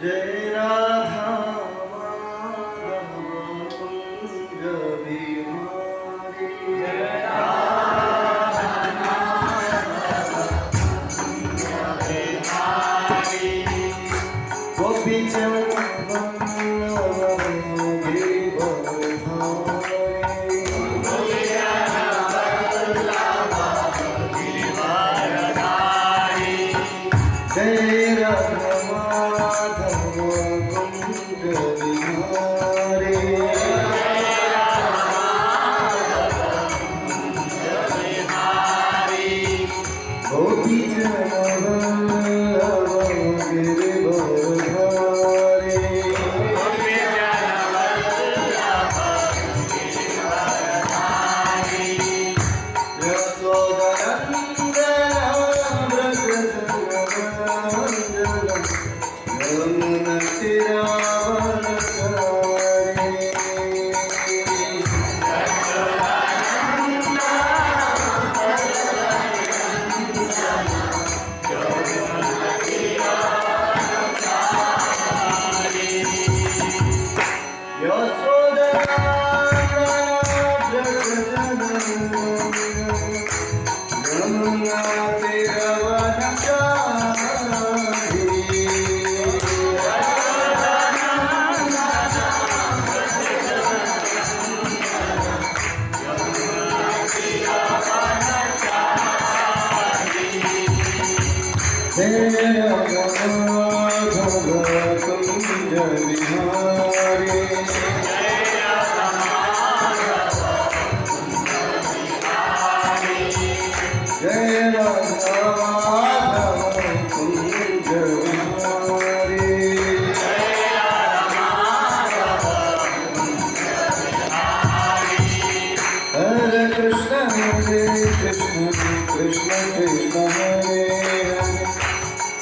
जय राधा माधव कुंज बिहारी जय गोपी जय राधा माधव कुंज बिहारी गोपी Vallabh Girivardhari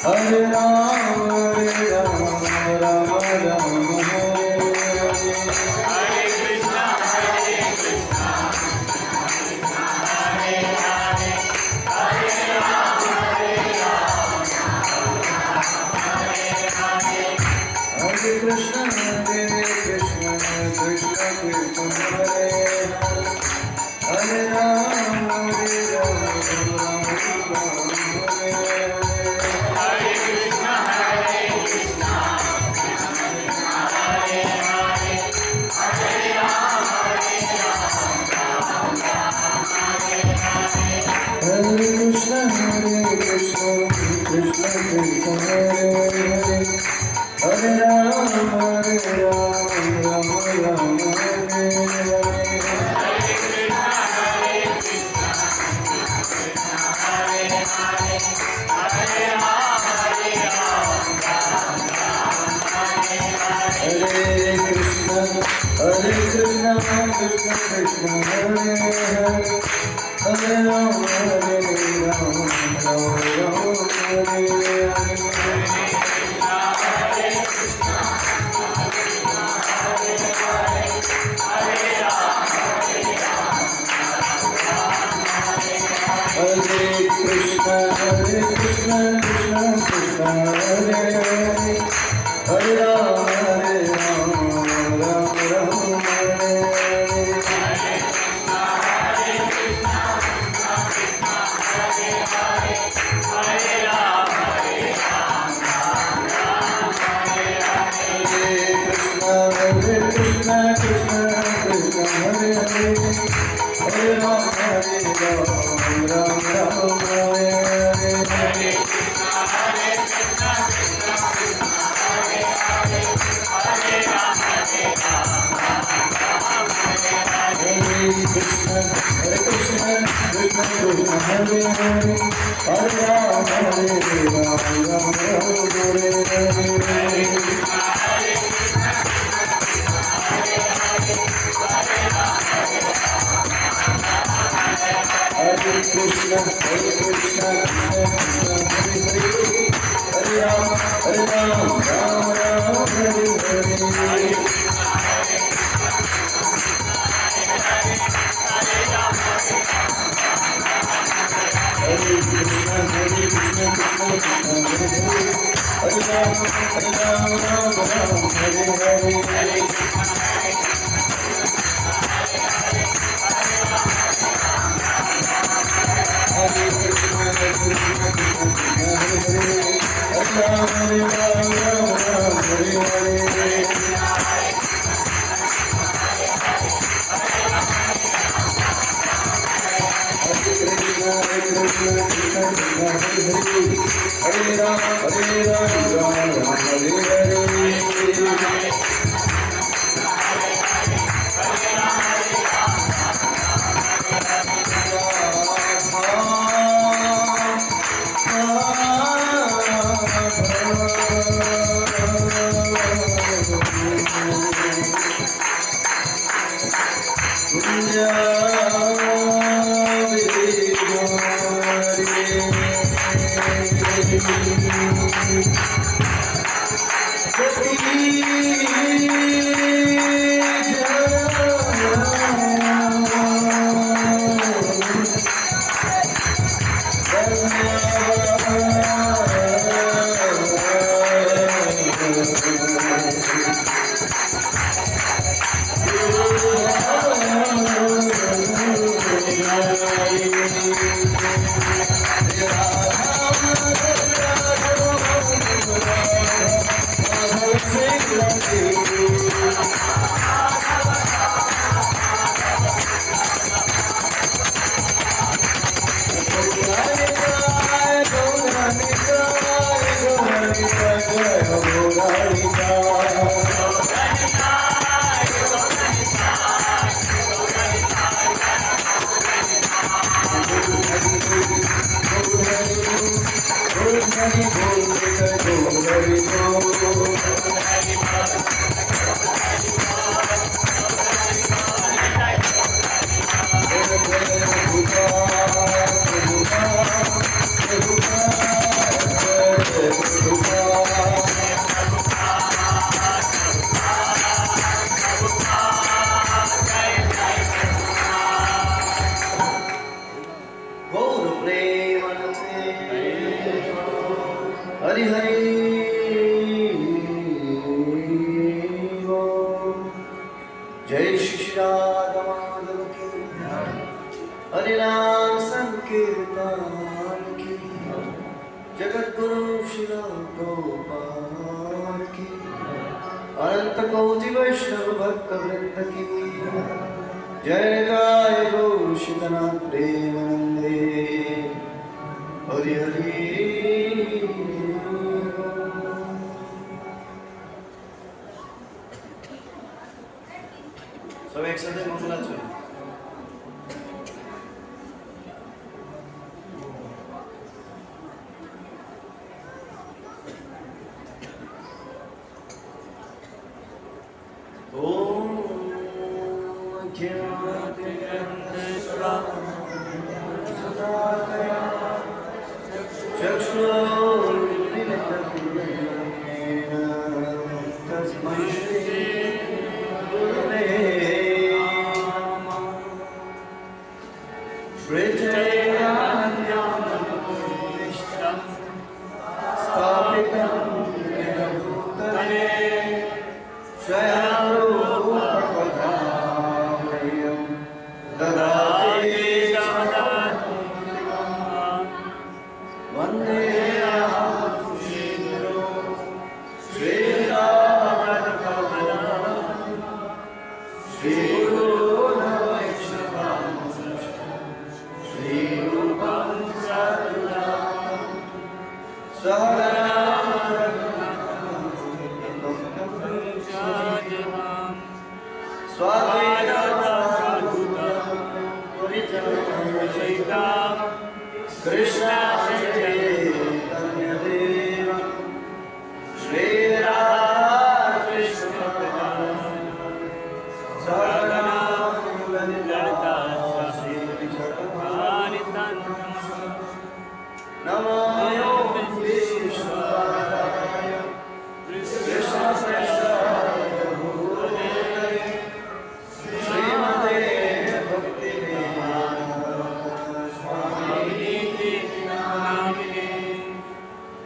Hare Ram, Ram Ram, Hare Krishna, Hare Ram, Hare Krishna, Krishna Krishna, Hare Hare Ram, Hare Krishna, Krishna Krishna, Hare Hare, Hare Ram, Hare Ram, Ram Ram, Hare Hare. Hare Krishna, Hare Krishna, Krishna Krishna, Hare Hare.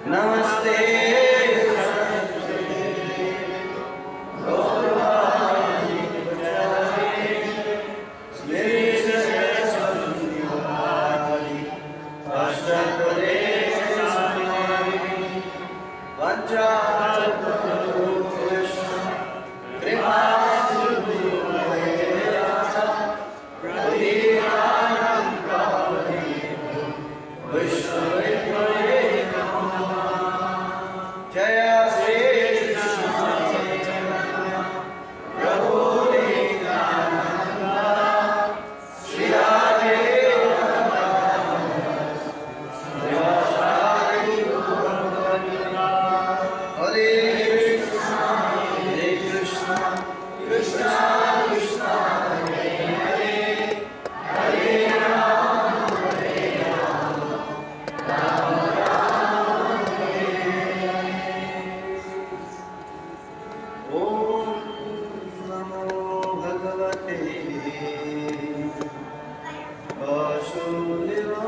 Namaste ओम नमो भगवते वासुदेवाय।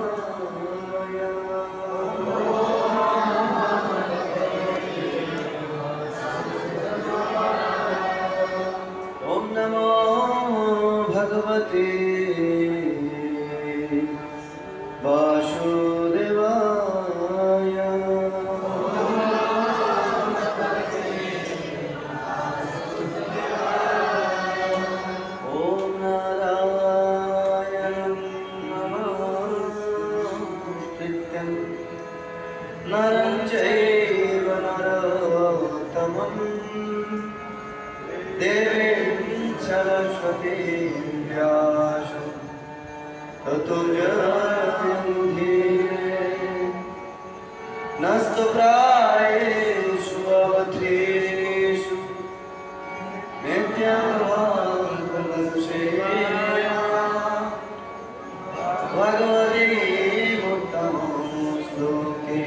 ओम नमो भगवते वासुदेवाय। ओम नारायणं नमस्कृत्यं नरं चैव नरोत्तमं देवीं सरस्वतीं व्यासं ततो जयमुदीरये। नस्तु प्रायेषु अवधेषु नित्यमङ्गलसेवा भगवती उत्तमश्लोके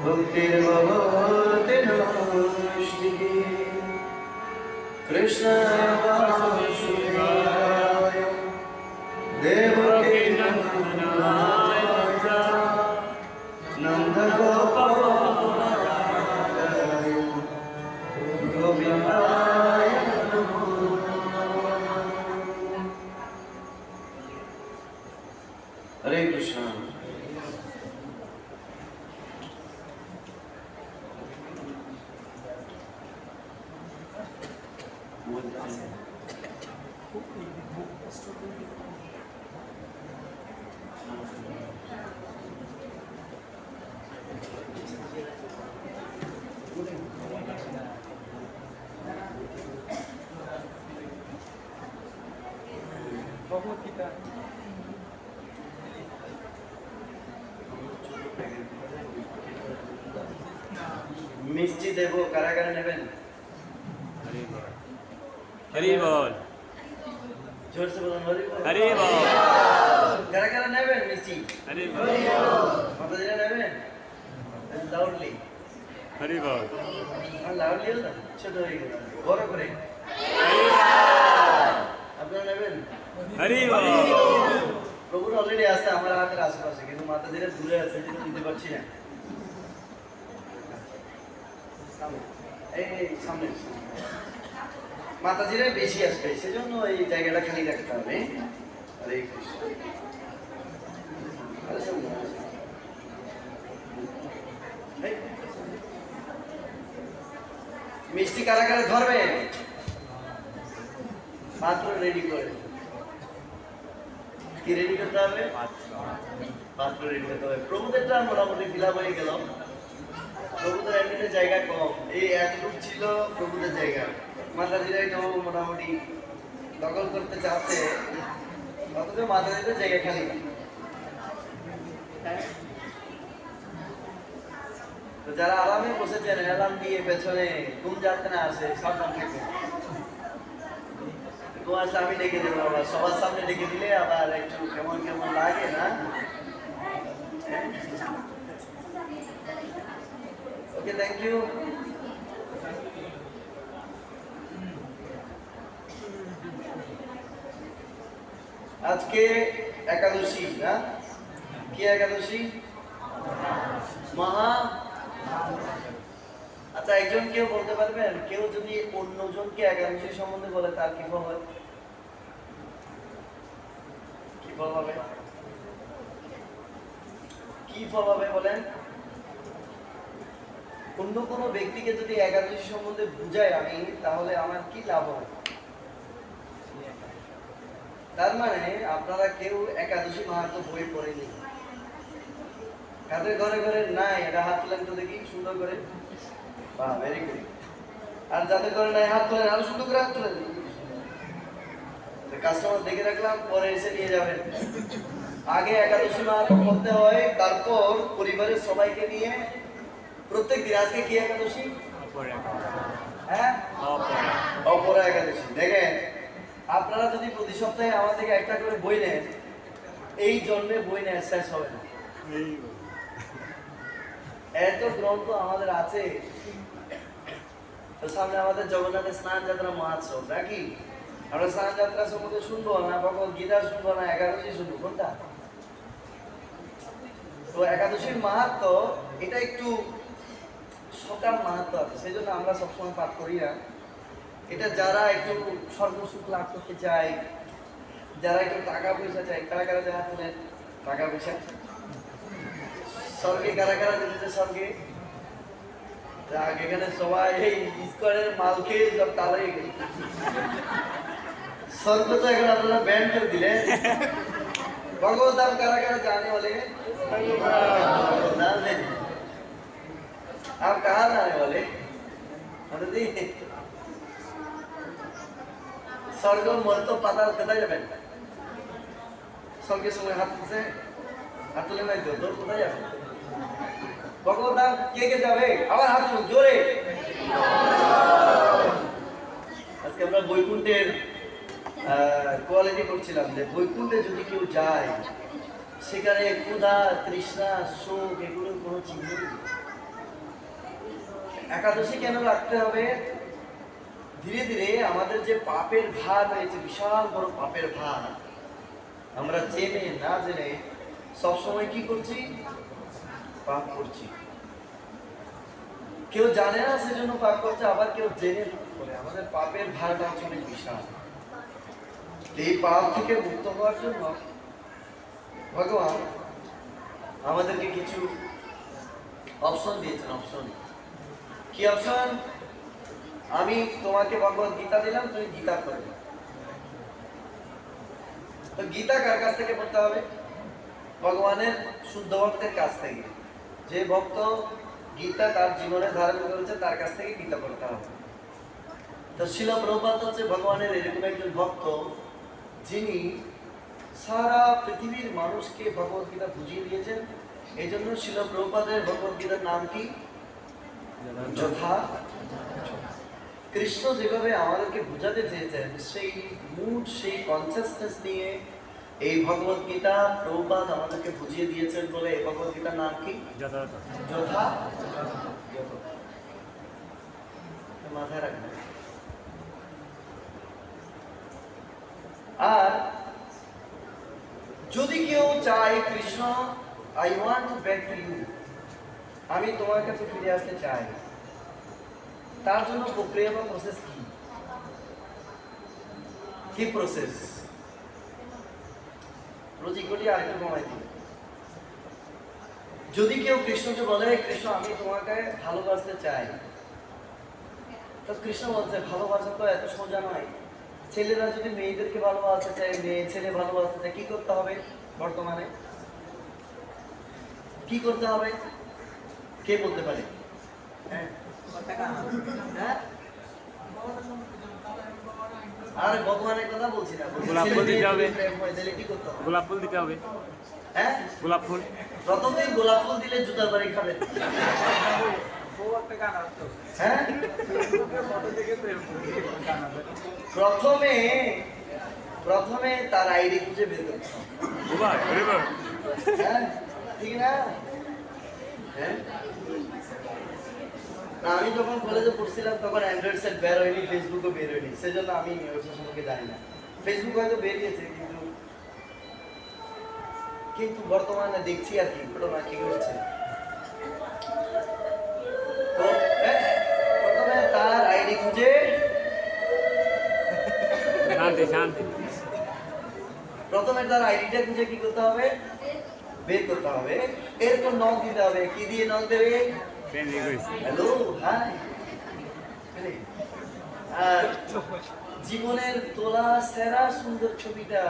भक्तिर्भवति नमस्ते। कृष्णाय वासुदेवाय देवकी नन्दनाय नन्दगोपाय गोविन्दाय नमो नमः। हरे कृष्ण। মিষ্টি দেব, কারা কারা নেবেন? হরি বল, জোরসে বলুন হরি বল। হরি বল, কারা কারা নেবেন মিষ্টি? হরি বল, মাতাজিরা নেবেন? লাউডলি, হরি বল, লাউডলি হল না, ছোট হয়ে গেল, বড় করে। আপনারা নেবেন? হরি বল। প্রভুর অলরেডি আছে আমার হাতের আশেপাশে, কিন্তু মাতাজিরা দূরে আছে, কিন্তু দিতে পারছি না। এই সামনে মাতাজিরা বেশি আসবে, সেজন্য এই জায়গাটা খালি রাখতে হবে। হরে কৃষ্ণ। মিষ্টি কারা কারা ধরবে? পাত্র রেডি করে। কি রেডি করতে হবে? পাত্র রেডি করতে হবে। প্রভুদেরটা মোটামুটি ফিল আপ হয়ে গেল। প্রভুদের এমনিতে জায়গা কম, এই এতটুকু ছিল প্রভুদের জায়গা। মাতাজিরাই তো মোটামুটি দখল করতে চাচ্ছে, অথচ মাতাজিদের জায়গা খালি। তো যারা আরামে বসেছেন, অ্যালার্ম দিয়ে পেছনে ঘুম যাতে না আসে, সাবধান থাকবেন। ঘুম আসলে আমি ডেকে দেবো, আবার সবার সামনে ডেকে দিলে আবার একটু কেমন কেমন লাগে না? ওকে, থ্যাংক ইউ। আজকে একাদশী না? কি একাদশী? মহা। আচ্ছা, একজন কেউ বলতে পারবেন, কেউ যদি অন্যজনকে একাদশী সম্বন্ধে বলে তার কি ফল হয়? কি ফল হবে? কি ফল হবে বলেন? অন্য কোনো ব্যক্তিকে যদি একাদশী সম্বন্ধে বুঝাই আমি, তাহলে আমার কি লাভ হয়? তার মানে আপনারা কেউ একাদশী মাহাত্ম্য বই পড়েনি। কাদের ঘরে ঘরে নাই এটা হাত তুলেন তো দেখি সুন্দর করে। বাহ, ভেরি গুড। আর যাদের ঘরে নাই হাত তোলেন, আরো সুন্দর করে হাত তোলেন। কাস্টমার দেখে রাখলাম, পরে এসে নিয়ে যাবেন। আগে একাদশী মাহাত্ম্য পড়তে হয়, তারপর পরিবারের সবাইকে নিয়ে প্রত্যেক দিন। আজকে কি একাদশী? হ্যাঁ, অপরা একাদশী। দেখেন, আপনারা যদি প্রতি সপ্তাহে আমার থেকে একটা করে বই নেন, এই জন্মে বই নেওয়া শেষ হবে না। এত গ্রন্থ আমাদের আছে, তো সামনে আমাদের জগন্নাথের স্নান যাত্রা মহোৎসব নাকি? আমরা স্নান যাত্রা সম্বন্ধে শুনবো না, ভগবত গীতা শুনবো না, একাদশী শুনবো, কোনটা? তো একাদশীর মাহাত্ম এটা একটু সকাল মাহাত্ম আছে, সেই জন্য আমরা সবসময় পাঠ করি না। এটা যারা একটু স্বর্গসুখ লাভ করতে চায়, যারা একটু টাকা পয়সা চায়, কারা কারা যারা তোলেন টাকা পয়সা, স্বর্গে কারা কারা যেতে স্বর্গে? যাক, এখানে সবাই এই ইস্কনের মাল খেয়ে সব তালাই গেল। স্বর্গ তো এখন আপনারা ব্যান্ড করে দিলেন। ভগবত ধাম কারা কারা जाने वाले हैं? भगवत धाम नहीं। आप कहाँ जाने वाले? दी স্বর্গ মর্ত পাতাল কোথায় যাবেন? স্বর্গের সময় হাত তুলে নাই তো, তোর কোথায় যাবেন? ভগবত ধাম কে কে যাবে? আবার হাত তুলুন জোরে। আজকে আমরা বৈকুণ্ঠের কোয়ালিটি করছিলাম যে বৈকুণ্ঠে যদি কেউ যায় সেখানে ক্ষুধা, তৃষ্ণা, শোক এগুলোর কোনো চিহ্ন নেই। একাদশী কেন রাখতে হবে? ধীরে ধীরে আমাদের যে পাপের ভার রয়েছে, বিশাল বড় পাপের ভার, আমরা জেনে না জেনে সবসময় কি করছি? পাপ করছি। কেউ জানে না সেজন্য পাপ করছে, আবার কেউ জেনে করে। আমাদের পাপের ভারটা হচ্ছে অনেক বিশাল। এই পাপ থেকে মুক্ত হওয়ার জন্য ভগবান আমাদেরকে কিছু অপশন দিয়েছেন। অপশন কি? অপশন, আমি তোমাকে ভগবত গীতা দিলাম, তুমি গীতা করবে। তো গীতা কার কাছ থেকে পড়তে হবে? ভগবানের শুদ্ধ ভক্তের কাছ থেকে। যে ভক্ত গীতা তার জীবনে ধারণ করেছে তার কাছ থেকে গীতা পড়তে হবে। তো শিল প্রভুপাদ হচ্ছে ভগবানের এরকম একজন ভক্ত যিনি সারা পৃথিবীর মানুষকে ভগবত গীতা বুঝিয়ে দিয়েছেন। এই জন্য শিল প্রভুপাদের ভগবত গীতার নাম কি? যথা। কৃষ্ণ যেভাবে আমাদেরকে বোঝাতে চেয়েছেন সেই মুড, সেই কনসিয়াসনেস নিয়ে এই ভগবত গীতা প্রভুপাদ আমাদেরকে বুঝিয়ে দিয়েছেন বলে এই ভগবত গীতার নাম কি? যথা। মাথায় রাখবেন। আর যদি কেউ চায় Krishna, I want to back to you, আমি তোমার কাছে ফিরে আসতে চাই, তার জন্য প্রক্রিয়া বা প্রসেস কি? কি প্রসেস? রোজিকটি আরেকটু কমাই দিই। যদি কেউ কৃষ্ণকে বলে কৃষ্ণ আমি তোমাকে ভালোবাসতে চাই, তো কৃষ্ণ বলছে ভালোবাসা তো এত সোজা নয়। ছেলেরা যদি মেয়েদেরকে ভালোবাসতে চায়, মেয়ে ছেলে ভালোবাসতে চায়, কি করতে হবে? বর্তমানে কি করতে হবে? কে বলতে পারে? হ্যাঁ, আরে ভগবানের কথা বলছি না, গোলাপ ফুল দিতে হবে। কি করতে হবে? গোলাপ ফুল দিতে হবে। হ্যাঁ, গোলাপ ফুল। প্রথম দিন গোলাপ ফুল দিলে জুতার বাড়ি খাবেন। হ্যাঁ, প্রথমে তার আইডি খুঁজে বের করতে হবে। হ্যাঁ, ঠিক না? হ্যাঁ, না, আমি যখন কলেজে পড়ছিলাম তখন অ্যান্ড্রয়েড সেট বের হয়নি, ফেসবুকও বের হয়নি, সেজন্য আমি ওইসব সম্পর্কে জানি না। ফেসবুক হয়তো বেরিয়েছে, কিন্তু বর্তমানে দেখছি আর কি ঘটনা কি হচ্ছে। তো প্রথমে তার আইডি খুঁজে প্রথমে তার আইডিটা খুঁজে কি করতে হবে? বের করতে হবে। এরপর নক দিতে হবে। কি দিয়ে নক দেবে? Hello, high. আর জীবনের তোলা সেরা সুন্দর ছবিটা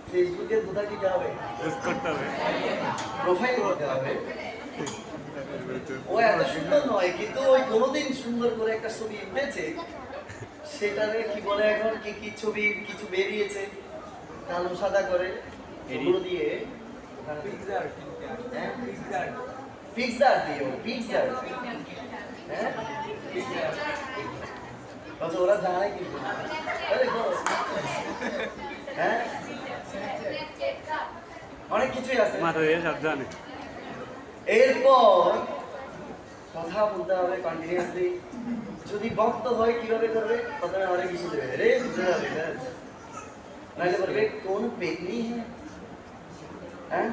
ফেসবুকে কোথায় দিতে হবে? প্রোফাইল করতে হবে। ও এত সুন্দর নয়, কিন্তু ওই কোনোদিন সুন্দর করে একটা ছবি উঠেছে, সেটারে কি বলে এখন, কি কি ছবি কিছু বেরিয়েছে কালো সাদা করে, ওগুলো দিয়ে পিক্সার দিয়ে পিক্সার। হ্যাঁ, আচ্ছা, ওরা জানে কিন্তু। হ্যাঁ, অনেক কিছুই আছে। এরপর কথা বলতে হবে কন্টিনিউয়াসলি। যদি ভক্ত হয় কিভাবে করবে? প্রথমে হরে কৃষ্ণ দেবে, রে বুঝে যাবে, নাহলে বলবে কোন পেতনি হ্যাঁ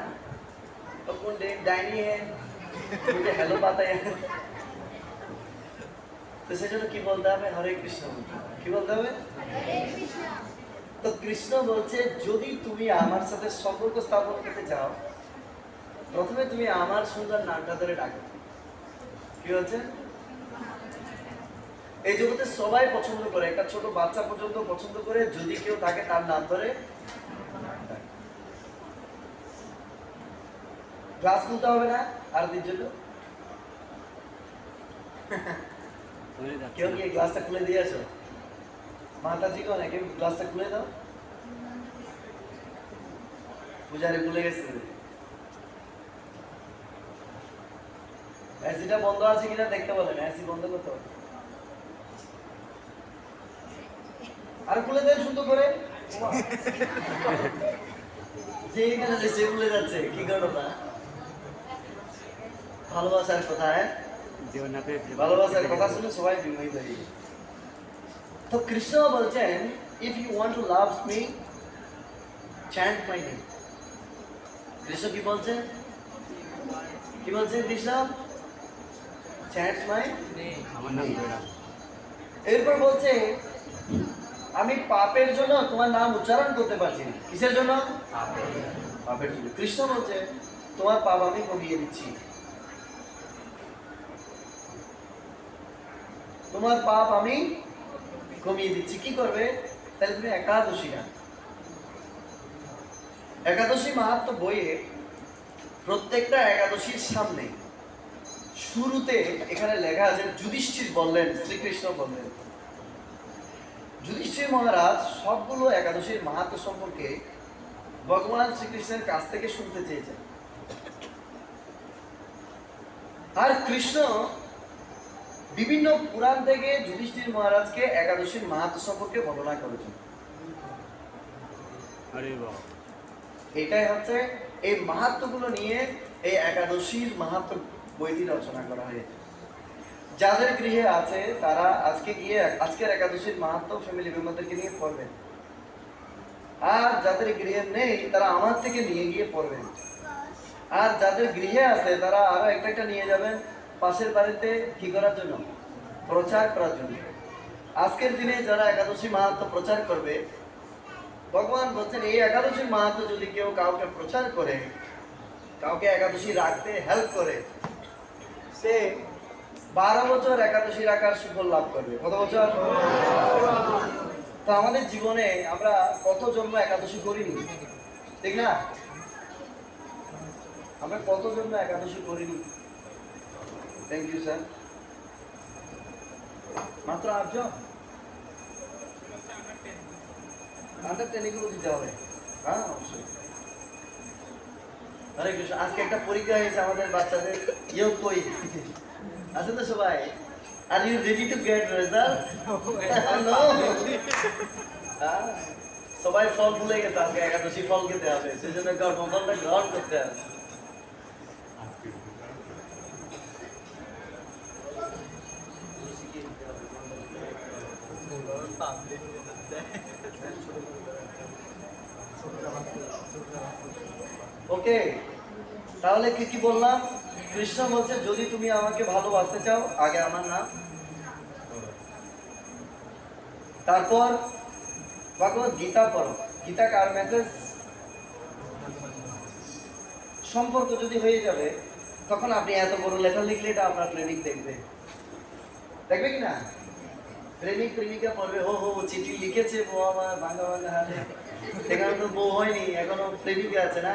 और कौन डाइनी है मुझे हेलो पाता है तो সেজন্য কি বলতে হবে? হরে কৃষ্ণ। কি বলতে হবে? তো কৃষ্ণ বলছে যদি তুমি আমার সাথে সম্পর্ক স্থাপন করতে চাও প্রথমে তুমি আমার সুন্দর নামটা ধরে ডাকো। কি হচ্ছে? এই জগতে সবাই পছন্দ করে, একটা ছোট বাচ্চা পর্যন্ত পছন্দ করে যদি কেউ থাকে তার নাম ধরে। ক্লাস খুলতে হবে না আরতির জন্য? কেউ কি গ্লাসটা খুলে দিয়ে আসো? মাতাজি কো নাকি গ্লাসটা খুলে দাও। পূজারে ভুলে গেছে। এসিটা বন্ধ আছে কিনা দেখতে বলেন, এসি বন্ধ করতে হবে। আর খুলে দেন সুন্দর করে। যে এখানে সে খুলে যাচ্ছে কি ঘটনা? ভালোবাসার কথা, হ্যাঁ ভালোবাসার কথা শুনে সবাই বিমোহিত হয়ে যায়। তো কৃষ্ণ বলছেন if you want to love me chant my name. Krishna কি বলছেন? কি বলছেন কৃষ্ণ? Chant my name. এরপর বলছে আমি পাপের জন্য তোমার নাম উচ্চারণ করতে পারছি না। কিসের জন্য? পাপের জন্য। কৃষ্ণ বলছে তোমার পাপ আমি কমিয়ে দিচ্ছি। তোমার পাপ আমি কমিয়ে দিচ্ছি। কি করবে? তাহলে তুমি একাদশী না। একাদশী মাহাত্ম্য বইয়ে প্রত্যেকটা একাদশীর সামনে শুরুতে এখানে লেখা আছে যুধিষ্ঠির বললেন, শ্রীকৃষ্ণ বললেন। যুধিষ্ঠির মহারাজ সবগুলো একাদশীর মাহাত্ম্য সম্পর্কে ভগবান শ্রীকৃষ্ণের কাছ থেকে শুনতে চেয়েছেন। আর কৃষ্ণ বিভিন্ন পুরাণ থেকে যুধিষ্ঠির মহারাজকে একাদশীর মাহাত্ম্য সম্পর্কে বর্ণনা করেছেন। এটাই হচ্ছে এই মাহাত্ম্যগুলো নিয়ে এই একাদশীর মাহাত্ম্য বইটি রচনা করা হয়েছে। যাদের গৃহে আছে তারা আজকে গিয়ে আজকের একাদশীর মাহাত্ম্য ফ্যামিলি মেম্বারদেরকে নিয়ে পড়বেন, আর যাদের গৃহে নেই তারা আমার থেকে নিয়ে গিয়ে পড়বেন। আর যাদের গৃহে আছে তারা আরো একটা একটা নিয়ে যাবেন পাশের বাড়িতে কি করার জন্য? প্রচার করার জন্য। আজকের দিনে যারা একাদশী মাহাত্ম্য প্রচার করবে, ভগবান বলছেন এই একাদশীর মাহাত্ম্য যদি কেউ কাউকে প্রচার করে, কাউকে একাদশী রাখতে হেল্প করে, সে 12 বছর একাদশী রাখার সুফল লাভ করবে। কত বছর? তো আমাদের জীবনে আমরা কত জন্ম একাদশী করিনি, ঠিক না? আমরা কত জন্ম একাদশী করিনি? Thank you sir. মাত্র 8 জন। আন্ডার 10 এগুলো দিতে হবে। হ্যাঁ অবশ্যই। হরে কৃষ্ণ। আজকে একটা পরীক্ষা হয়েছে আমাদের বাচ্চাদের। ইউ কই আছে তো সবাই? Are you ready to get result? No. সবাই ফল ভুলে গেছে, আজকে একাদশী ফল খেতে হবে, সেজন্য ফলটা গ্রহণ করতে হবে। ওকে, তাহলে কি কি বললাম? কৃষ্ণ বলছে যদি তুমি আমাকে ভালোবাসতে চাও আগে আমার নাম, তারপর ভগবত গীতা পড়ো। গীতা কার মেসেজ? সম্পর্ক যদি হয়ে যাবে তখন আপনি এত বড় লেখা লিখলে এটা আপনার প্রেমিক দেখবে, দেখবে কি না? প্রেমিক প্রেমিকা পড়বে, হো হো চিঠি লিখেছে বউ আমার ভাঙা ভাঙা হাতে। এখানে তো বউ হয়নি, এখনো প্রেমিকা আছে না?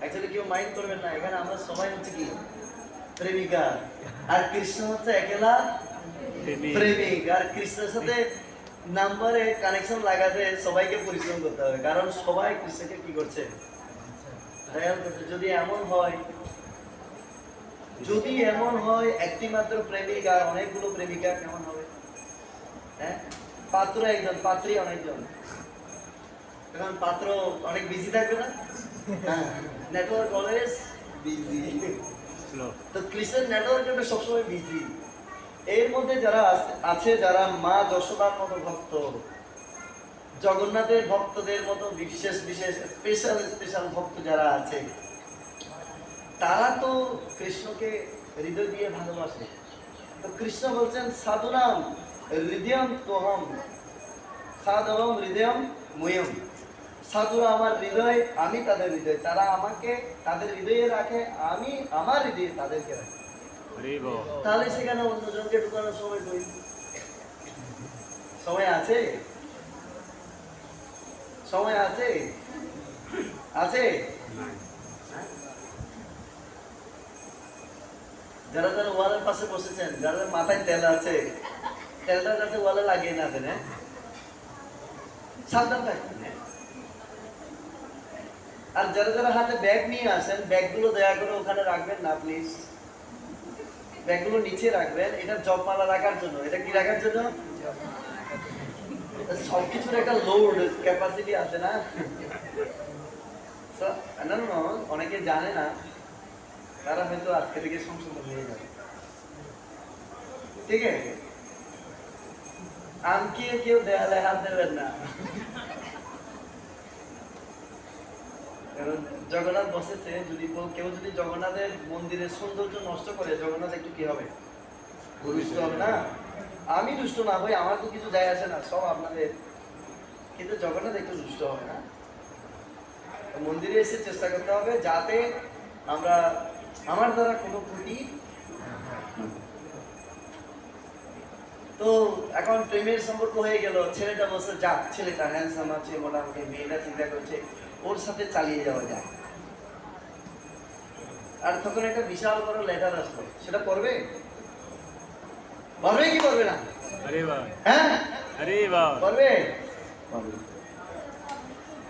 অ্যাকচুয়ালি কেউ মাইন্ড করবেন না, এখানে আমরা সবাই হচ্ছে কি প্রেমিকা, আর কৃষ্ণ হচ্ছে একলা প্রেমিক। আর কৃষ্ণের সাথে নাম্বারে কানেকশন লাগাতে সবাইকে পরিশ্রম করতে হবে, কারণ সবাই কৃষ্ণকে কি করছে? যদি এমন হয়, যদি এমন হয় একটি মাত্র প্রেমিক আর অনেকগুলো প্রেমিকা, কেমন হবে? হ্যাঁ, পাত্র একজন, পাত্রী অনেকজন, এখন পাত্র অনেক বিজি থাকবে না? Network always busy. তো কৃষ্ণের নেটওয়ার্ক সবসময় বিজি। এর মধ্যে যারা আছে যারা মা যশোদার মতো ভক্ত, জগন্নাথের ভক্তদের মতো বিশেষ বিশেষ স্পেশাল স্পেশাল ভক্ত যারা আছে, তারা তো কৃষ্ণকে হৃদয় দিয়ে ভালোবাসে। তো কৃষ্ণ বলছেন সাধুনাম হৃদয়ম তোহম, সাধুনাম হৃদয়ম ময়ম। সাধুরা আমার হৃদয়, আমি তাদের হৃদয়। তারা আমাকে তাদের হৃদয়ে রাখে, আমি আমার হৃদয়ে তাদেরকে রাখি। হরি বল। তাহলে সেখানে অন্যজনকে ঢুকানোর সময় কই? সময় আছে? সময় আছে? আছে? যারা যারা ওয়ালের পাশে বসেছেন, যারা মাথায় তেল আছে, তেলটা যাতে ওয়ালে লাগিয়ে না দেন, সাবধান থাকবেন। আর যারা যারা হাতে ব্যাগ নিয়ে আসেন, ব্যাগগুলো দয়া করে ওখানে রাখবেন না প্লিজ। ব্যাগগুলো নিচে রাখবেন, এটা জপমালা রাখার জন্য। এটা কি রাখার জন্য? সবকিছুর একটা লোড ক্যাপাসিটি আছে না? না না, অনেকে জানে না, তারা হয়তো আজকে থেকে সংশোধন হয়ে যাবে। ঠিক আছে, আনকিয়ে কেউ দেয়ালে হাত দেবেন না। কারণ জগন্নাথ বসেছে, যদি কেউ যদি জগন্নাথের মন্দিরের সৌন্দর্য নষ্ট করে, জগন্নাথ একটু কি হবে? দুষ্ট হবে না? আমি দুষ্ট না হই, আমার তো কিছু যায় আসে না, সব আপনাদের। কিন্তু জগন্নাথ একটু দুষ্ট হবে না? মন্দিরে এসে চেষ্টা করতে হবে যাতে আমরা আমার দ্বারা কোনো ক্ষতি। তো এখন প্রেমের সম্পর্ক হয়ে গেল, ছেলেটা বসে যাক, ছেলেটা হ্যান্ডসাম আছে মোটামুটি, মেয়েটা চিন্তা করছে ওর সাথে চালিয়ে যাওয়া যায়। আর তখন একটা বিশাল বড় লেটার আসলো, সেটা পড়বে? পড়বে কি পড়বে না? হরি বল। হ্যাঁ হরি বল। পড়বে।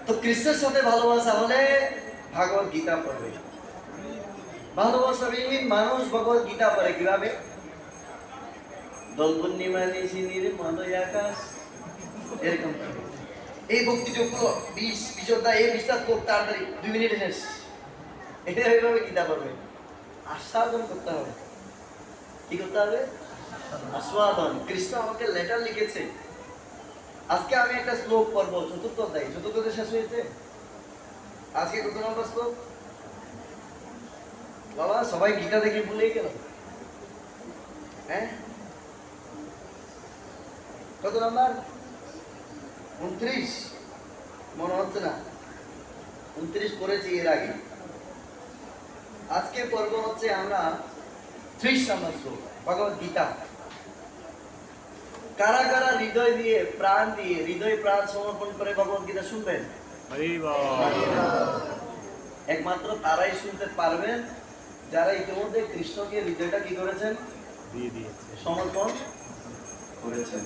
তো কৃষ্ণের সাথে ভালোবাসা হলে ভাগবত গীতা পড়বে। ভালোবাসাবিহীন মানুষ ভগবত গীতা পড়ে কিভাবে? দোল পূর্ণিমা নিশিনীর মদয় আকাশ, এরকম এই ভক্তি যোগ্য 20 বিশোদ্ধা এই বিশ্বাস করতে তাড়াতাড়ি 2 মিনিটে শেষ, এটা এইভাবে গীতা পড়বে। আস্বাদন করতে হবে। কি করতে হবে? আস্বাদন। কৃষ্ণ আমাকে লেটার লিখেছে। আজকে আমি একটা শ্লোক পড়বো, চতুর্থ অধ্যায়। চতুর্থ অধ্যায় শেষ হয়েছে। আজকে কত নম্বর শ্লোক? বাবা সবাই গীতা দেখে ভুলেই গেল। হ্যাঁ, কত নাম্বার? 29 মনে হচ্ছে না, 29 করেছি এর আগে। আজকে পর্ব হচ্ছে আমরা 30 নম্বর শ্লোক ভগবত গীতা। কারা কারা হৃদয় দিয়ে প্রাণ দিয়ে হৃদয় প্রাণ সমর্পণ করে ভগবত গীতা শুনবেন? হরি বল। একমাত্র তারাই শুনতে পারবেন যারা ইতিমধ্যে কৃষ্ণকে হৃদয়টা কি করেছেন? দিয়ে দিয়েছে। সমর্পণ করেছেন।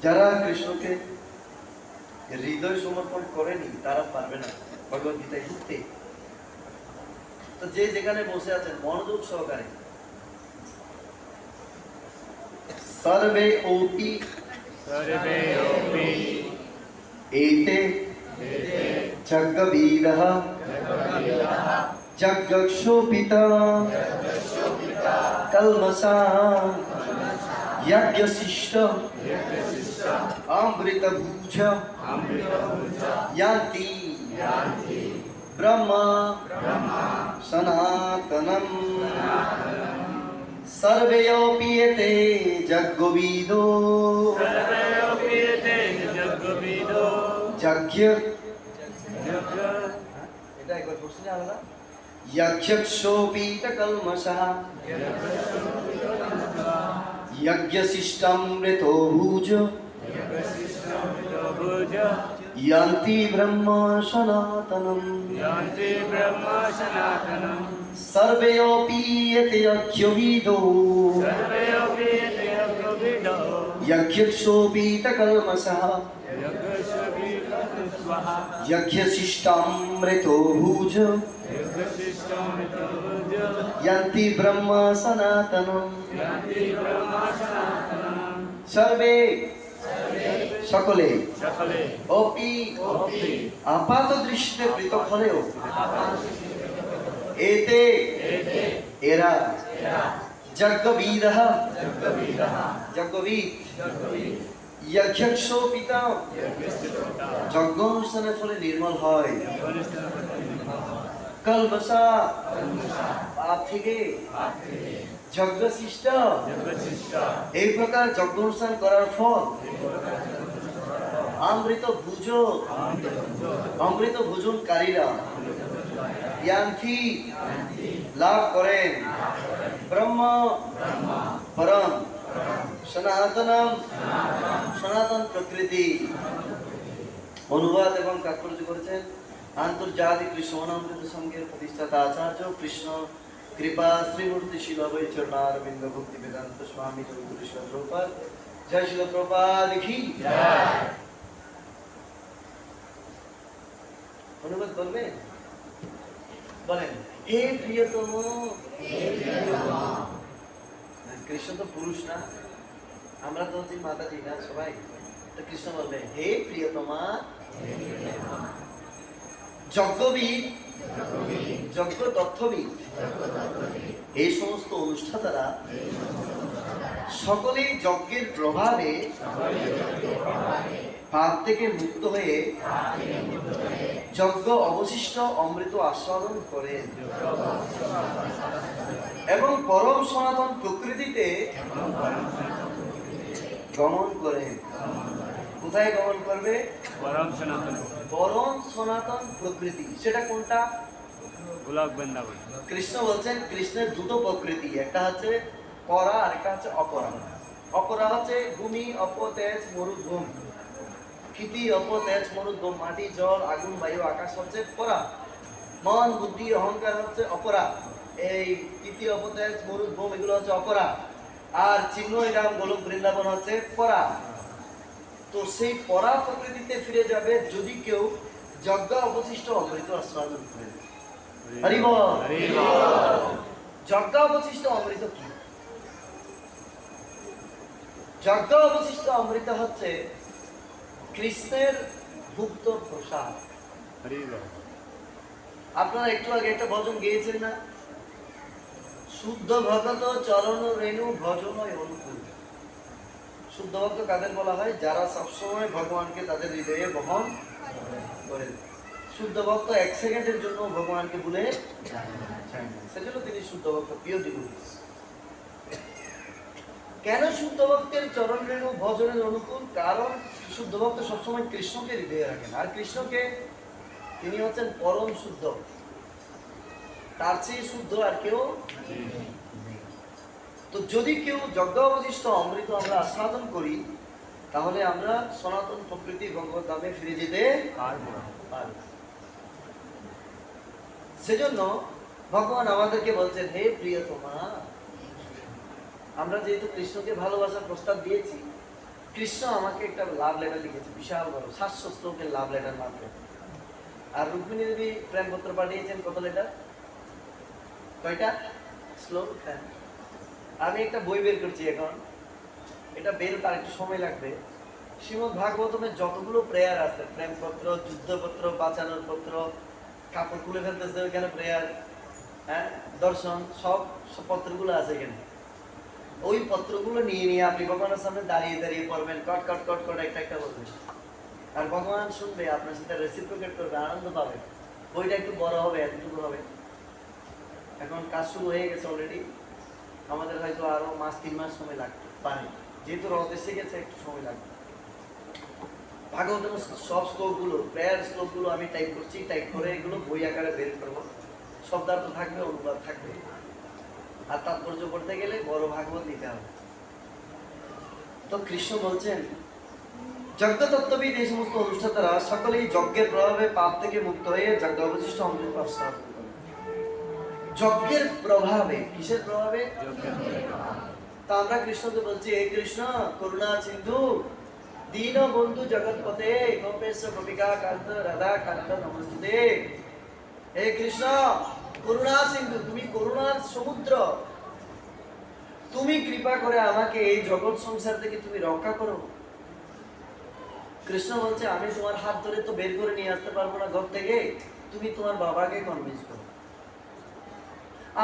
যারা কৃষ্ণকে হৃদয় সমর্পণ করেনি তারা পারবে না ভগবত গীতায় ঢুকতে। তো যে যেখানে বসে আছেন মনোযোগ সহকারে, সর্বে ওপি সর্বে অপি এতে জগবিদঃ জগক্ষোপিতা কলমষাঃ যজ্ঞশিষ্ট অমৃতভুজ ইয়ান্তি ব্রহ্ম সনাতনম সর্বেয়োপি এতে যজ্ঞবিদো সর্বে অপি এতে যজ্ঞবিদো যজ্ঞ। যজ্ঞ এটা একবার পড়ছি না আলাদা? যজ্ঞক্ষোপিতকলমষাঃ যজ্ঞশিষ্টামৃতো ভুজ ভুজ ইয়ান্তি ব্রহ্ম সনাতনম यान्ति ब्रह्म सनातनम् সর্বেয়োপি এতে যজ্ঞবিদো सर्वे अपि एते यज्ञविदो যজ্ঞক্ষোপিতকলমষাঃ यज्ञस्वभिस्वहा যজ্ঞশিষ্টামৃতো ভুজ यज्ञशिष्टमितभुज ইয়ান্তি ব্রহ্ম সনাতনম। यान्ति ब्रह्म सनातनम् সর্বে সকলে सकले অপি अपि আপাত দৃষ্টিতে পৃথক হলেও এতে এরা যজ্ঞবিদঃ যজ্ঞবিদ যজ্ঞক্ষোপিতা যজ্ঞ অনুষ্ঠানের ফলে নির্মল হয় কলবসা পাপ থেকে যজ্ঞশিষ্ট এই প্রকার যজ্ঞ অনুষ্ঠান করার ফল অমৃত ভোজনকারীরা ইয়ান্তি লাভ করেন ব্রহ্ম পরম সনাতন প্রকৃতি। অনুবাদ এবং তাৎপর্য করেছেন আন্তর্জাতিক কৃষ্ণ অনামৃত সংঘের প্রতিষ্ঠাতা আচার্য কৃষ্ণ কৃপা শ্রীমূর্তি শিল অভয় চরণারবিন্দ ভক্তি বেদান্ত স্বামী জগদ্গুরু শিল প্রভুপাদ। জয় শিল প্রভুপাদ কি জয়। অনুবাদ বলবেন? বলেন হে প্রিয়তম। কৃষ্ণ তো পুরুষ না, আমরা তো হচ্ছি মাতাজি না সবাই, তো কৃষ্ণ বলবে হে প্রিয়তমা। যজ্ঞবিদ যজ্ঞ তত্ত্ববিদ এই সমস্ত অনুষ্ঠাতারা সকলেই যজ্ঞের প্রভাবে পাপ থেকে মুক্ত হয়ে যজ্ঞ অবশিষ্ট অমৃত আস্বাদন করেন এবং পরম সনাতন প্রকৃতিতে গমন করেন। কোথায় গমন করবে? পরম সনাতন প্রকৃতি। সেটা কোনটা? গোলক বৃন্দাবন। কৃষ্ণ বলছেন কৃষ্ণের দুটো প্রকৃতি, একটা হচ্ছে পরা আর একটা হচ্ছে অপরা। অপরা হচ্ছে ভূমি, অপ তেজ মরুভূম। ক্ষিতি, অপ তেজ মরুভূম, মাটি জল আগুন বায়ু আকাশ হচ্ছে পরা। মন বুদ্ধি অহংকার হচ্ছে অপরা। এই ক্ষিতি অপ তেজ মরুভূম এগুলো হচ্ছে অপরা। আর চিহ্ন এরাম গোলক বৃন্দাবন হচ্ছে পরা। তো সেই পরা প্রকৃতিতে ফিরে যাবে যদি কেউ যজ্ঞ অবশিষ্ট অমৃত আস্বাদন করে। হরি বল। যজ্ঞ অবশিষ্ট অমৃত কি? যজ্ঞ অবশিষ্ট অমৃত হচ্ছে কৃষ্ণের ভুক্ত প্রসাদ। আপনারা একটু আগে একটা ভজন গেয়েছেন না? শুদ্ধ ভগত চরণ রেণু ভজন অনুকূল। শুদ্ধ ভক্ত কাদের বলা হয়? যারা সবসময় ভগবানকে তাদের হৃদয়ে বহন করেন। শুদ্ধ ভক্ত এক সেকেন্ডের জন্য ভগবানকে ভুলে যায় না, সেজন্য তিনি শুদ্ধ ভক্ত, প্রিয় ডিভোটি। কেন শুদ্ধ ভক্তের চরণ রেণু ভজনের অনুকূল? কারণ শুদ্ধ ভক্ত সবসময় কৃষ্ণকে হৃদয়ে রাখেন। আর কৃষ্ণকে তিনি হচ্ছেন পরম শুদ্ধ, তার চেয়ে শুদ্ধ আর কেউ। তো যদি কেউ যজ্ঞ অবশিষ্ট অমৃত আমরা আস্বাদন করি তাহলে আমরা সনাতন প্রকৃতি ভগবত ধামে ফিরে যেতে পারবো। সেজন্য ভগবান আমাদেরকে বলছেন হে প্রিয়তমা। আমরা যেহেতু কৃষ্ণকে ভালোবাসার প্রস্তাব দিয়েছি, কৃষ্ণ আমাকে একটা লাভ লেটার লিখেছে, বিশাল বড় 700 শ্লোকের লাভ লেটার মাত্র। আর রুক্মিণী দেবী প্রেমপত্র পাঠিয়েছেন কত লেটার? কয়টা শ্লোক? হ্যাঁ, আমি একটা বই বের করছি এখন, এটা বের তার একটু সময় লাগবে। শ্রীমদ ভাগবতমের যতগুলো প্রেয়ার আছে, প্রেমপত্র, যুদ্ধপত্র, বাঁচানোর পত্র, কাপড় খুলে ফেলতেছে ওইখানে প্রেয়ার, হ্যাঁ, দর্শন, সব পত্রগুলো আছে এখানে। ওই পত্রগুলো নিয়ে নিয়ে আপনি ভগবানের সামনে দাঁড়িয়ে দাঁড়িয়ে পড়বেন, কট কট কট কট একটা একটা বলবেন। আর ভগবান শুনবে, আপনার সাথে রেসিপ্রোকেট করবে, আনন্দ পাবে। বইটা একটু বড় হবে, এতটুকু হবে। এখন কাজ শুরু হয়ে গেছে অলরেডি, আমাদের হয়তো আরো 3 মাস সময় লাগবে পারে, যেহেতু রথ এসে গেছে একটু সময় লাগবে। ভাগবতের সব শ্লোকগুলো, প্রেয়ার শ্লোকগুলো আমি টাইপ করছি, টাইপ করে এগুলো বই আকারে বের করবো। শব্দার্থ থাকবে, অনুবাদ থাকবে। আর তাৎপর্য করতে গেলে বড় ভাগবত নিতে হবে। তো কৃষ্ণ বলছেন যজ্ঞ তত্ত্ববিদ এই সমস্ত অনুষ্ঠাতারা সকলেই যজ্ঞের প্রভাবে পাপ থেকে মুক্ত হয়ে যজ্ঞ অবশিষ্ট অমৃত আস্বাদন করে। যজ্ঞের প্রভাবে, কিসের প্রভাবে? তা আমরা কৃষ্ণকে বলছি হে কৃষ্ণ করুণা সিন্ধু দীন বন্ধু জগৎপতে গোপেশ গোপিকা কান্ত রাধা কান্ত নমস্তে। হে কৃষ্ণ করুণা সিন্ধু, তুমি করুণার সমুদ্র, তুমি কৃপা করে আমাকে এই জগৎ সংসার থেকে তুমি রক্ষা করো। কৃষ্ণ বলছে আমি তোমার হাত ধরে তো বের করে নিয়ে আসতে পারবো না ঘর থেকে, তুমি তোমার বাবাকে কনভিন্স করো।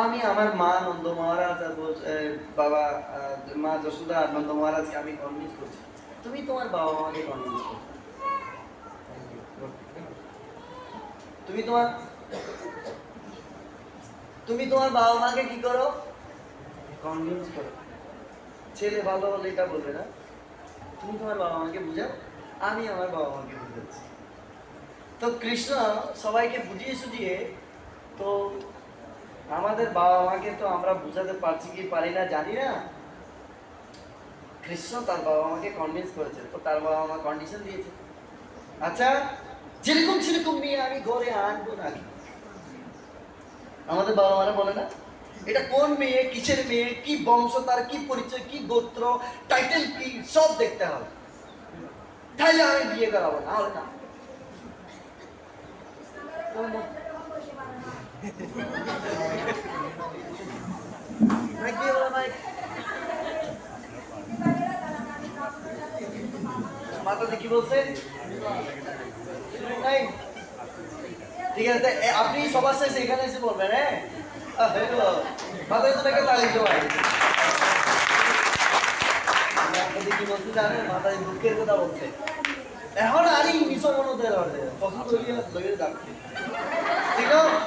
আমি আমার মা নন্দ মহারাজ আর বাবা মা যশোদা আর নন্দ মহারাজকে আমি কনভিন্স করছি, তুমি তোমার বাবা মাকে কনভিন্স করো। তুমি তোমার বাবা মাকে কি করো? কনভিন্স করো। ছেলে ভালো হলে এটা বলবে না, তুমি তোমার বাবা মাকে বুঝাও, আমি আমার বাবা মাকে বুঝাচ্ছি। তো কৃষ্ণ সবাইকে বুঝিয়ে সুঝিয়ে, তো আমাদের বাবা মাকে তো আমরা বুঝাতে পারছি কি পারি না জানি না, কৃষ্ণ তার বাবা মাকে কনভিন্স করেছে। তো তার বাবা মা কন্ডিশন দিয়েছে, আচ্ছা যেরকম সেরকম মেয়ে আমি ঘরে আনবো না। আমাদের বাবা মারা বলে না, এটা কোন মেয়ে, কিসের মেয়ে, কি বংশ, তার কি পরিচয়, কি গোত্র, টাইটেল কি, সব দেখতে হবে, তাইলে আমি বিয়ে করাবো, না হলে না। মাতাজি কি বলছে? ঠিক আছে, আপনি সবার শেষে এখানে এসে বলবেন। হ্যাঁ, মাতাজি তোমাকে তালি দেওয়াই। মাতাজি কি বলছে জানেন? মাতাজি দুঃখের কথা বলছে, এখন আরই মিশো মনোদের হবে পছন্দ করিয়া লইয়ে যাবে, ঠিক আছে?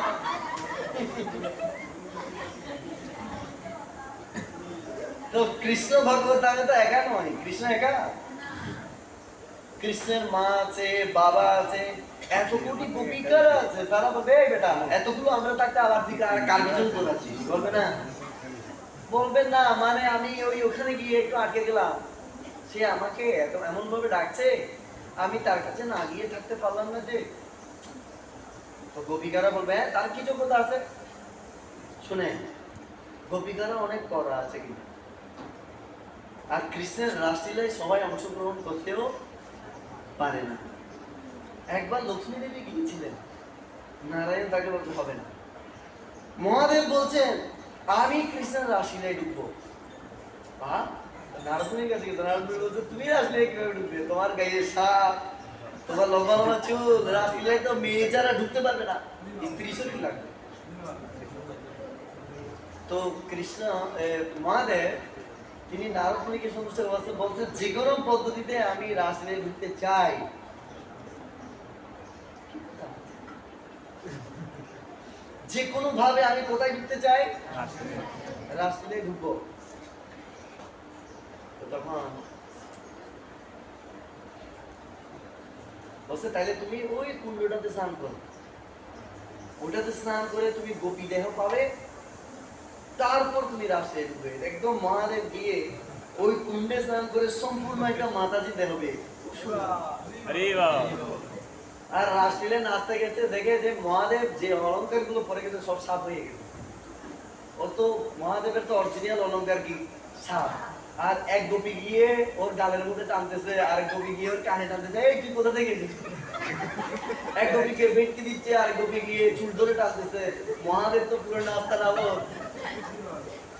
তো কৃষ্ণ ভগবত আমি তো একা নয়, কৃষ্ণ একা। কৃষ্ণের মা আছে, বাবা আছে, এত কোটি গোপিকারা আছে, তারা বলবে এই বেটা এতগুলো আমরা থাকতে আবার দিকে আর কার পিছনে দৌড়াচ্ছি, বলবে না? বলবেন না, মানে আমি ওখানে গিয়ে একটু আটকে গেলাম, সে আমাকে এমন ভাবে ডাকছে, আমি তার কাছে না গিয়ে থাকতে পারলাম না। যে তো গোপিকারা বলবে হ্যাঁ তার কি যোগ্যতা আছে? শুনে, গোপিকারা অনেক কড়া আছে কিন্তু, আর কৃষ্ণের রাসলীলায় সবাই অংশগ্রহণ করতেও পারে না। একবার লক্ষ্মী দেবী গিয়েছিলেন, নারায়ণ তাকে বলতে হবে না। মহাদেব বলছেন আমি কৃষ্ণের রাসলীলায় ঢুকবো। নারদমুনির কাছে গেছে, নারদমুনি বলছে তুমি রাসলীলায় কিভাবে ঢুকবে? তোমার গায়ে সাপ, তোমার লম্বা লম্বা চুল, রাসলীলায় তো মেয়ে যারা ঢুকতে পারবে না, স্ত্রী শরীর লাগবে। তো কৃষ্ণ মহাদেব তিনি নারদমুনিকে সন্তুষ্ট করতে বলছেন যে কোনো পদ্ধতিতে আমি রাসলীলায় ঢুকতে চাই। যে কোনো ভাবে আমি কোথায় ঢুকতে চাই? রাসলীলায় ঢুকবো। তখন বলছে তাইলে তুমি ওই কুণ্ডটাতে স্নান করো, ওটাতে স্নান করে তুমি গোপী দেহ পাবে, তারপর তুমি রাসলীলায় ঢুকবে। একদম মহাদেব গিয়ে ওই কুণ্ডে স্নান করে সম্পূর্ণ একটা মাতাজি দেহ পেয়ে, আর রাসলীলায় নাচতে গেছে, দেখে যে মহাদেব যে অলঙ্কার গুলো পরে গেছে সব সাপ হয়ে গেছে। ও তো মহাদেবের তো অরিজিনাল অলঙ্কার কি সাপ, আর এক গোপী গিয়ে ওর গালের মধ্যে টানতেছে, আরেক গোপী গিয়ে ওর কানে টানতেছে, এই তুই কোথা থেকে এসেছিস? এক গোপীকে ভেটকি দিচ্ছে, আরেক গোপী গিয়ে চুল ধরে টানতেছে। মহাদেব তো পুরো নাস্তা নাবো,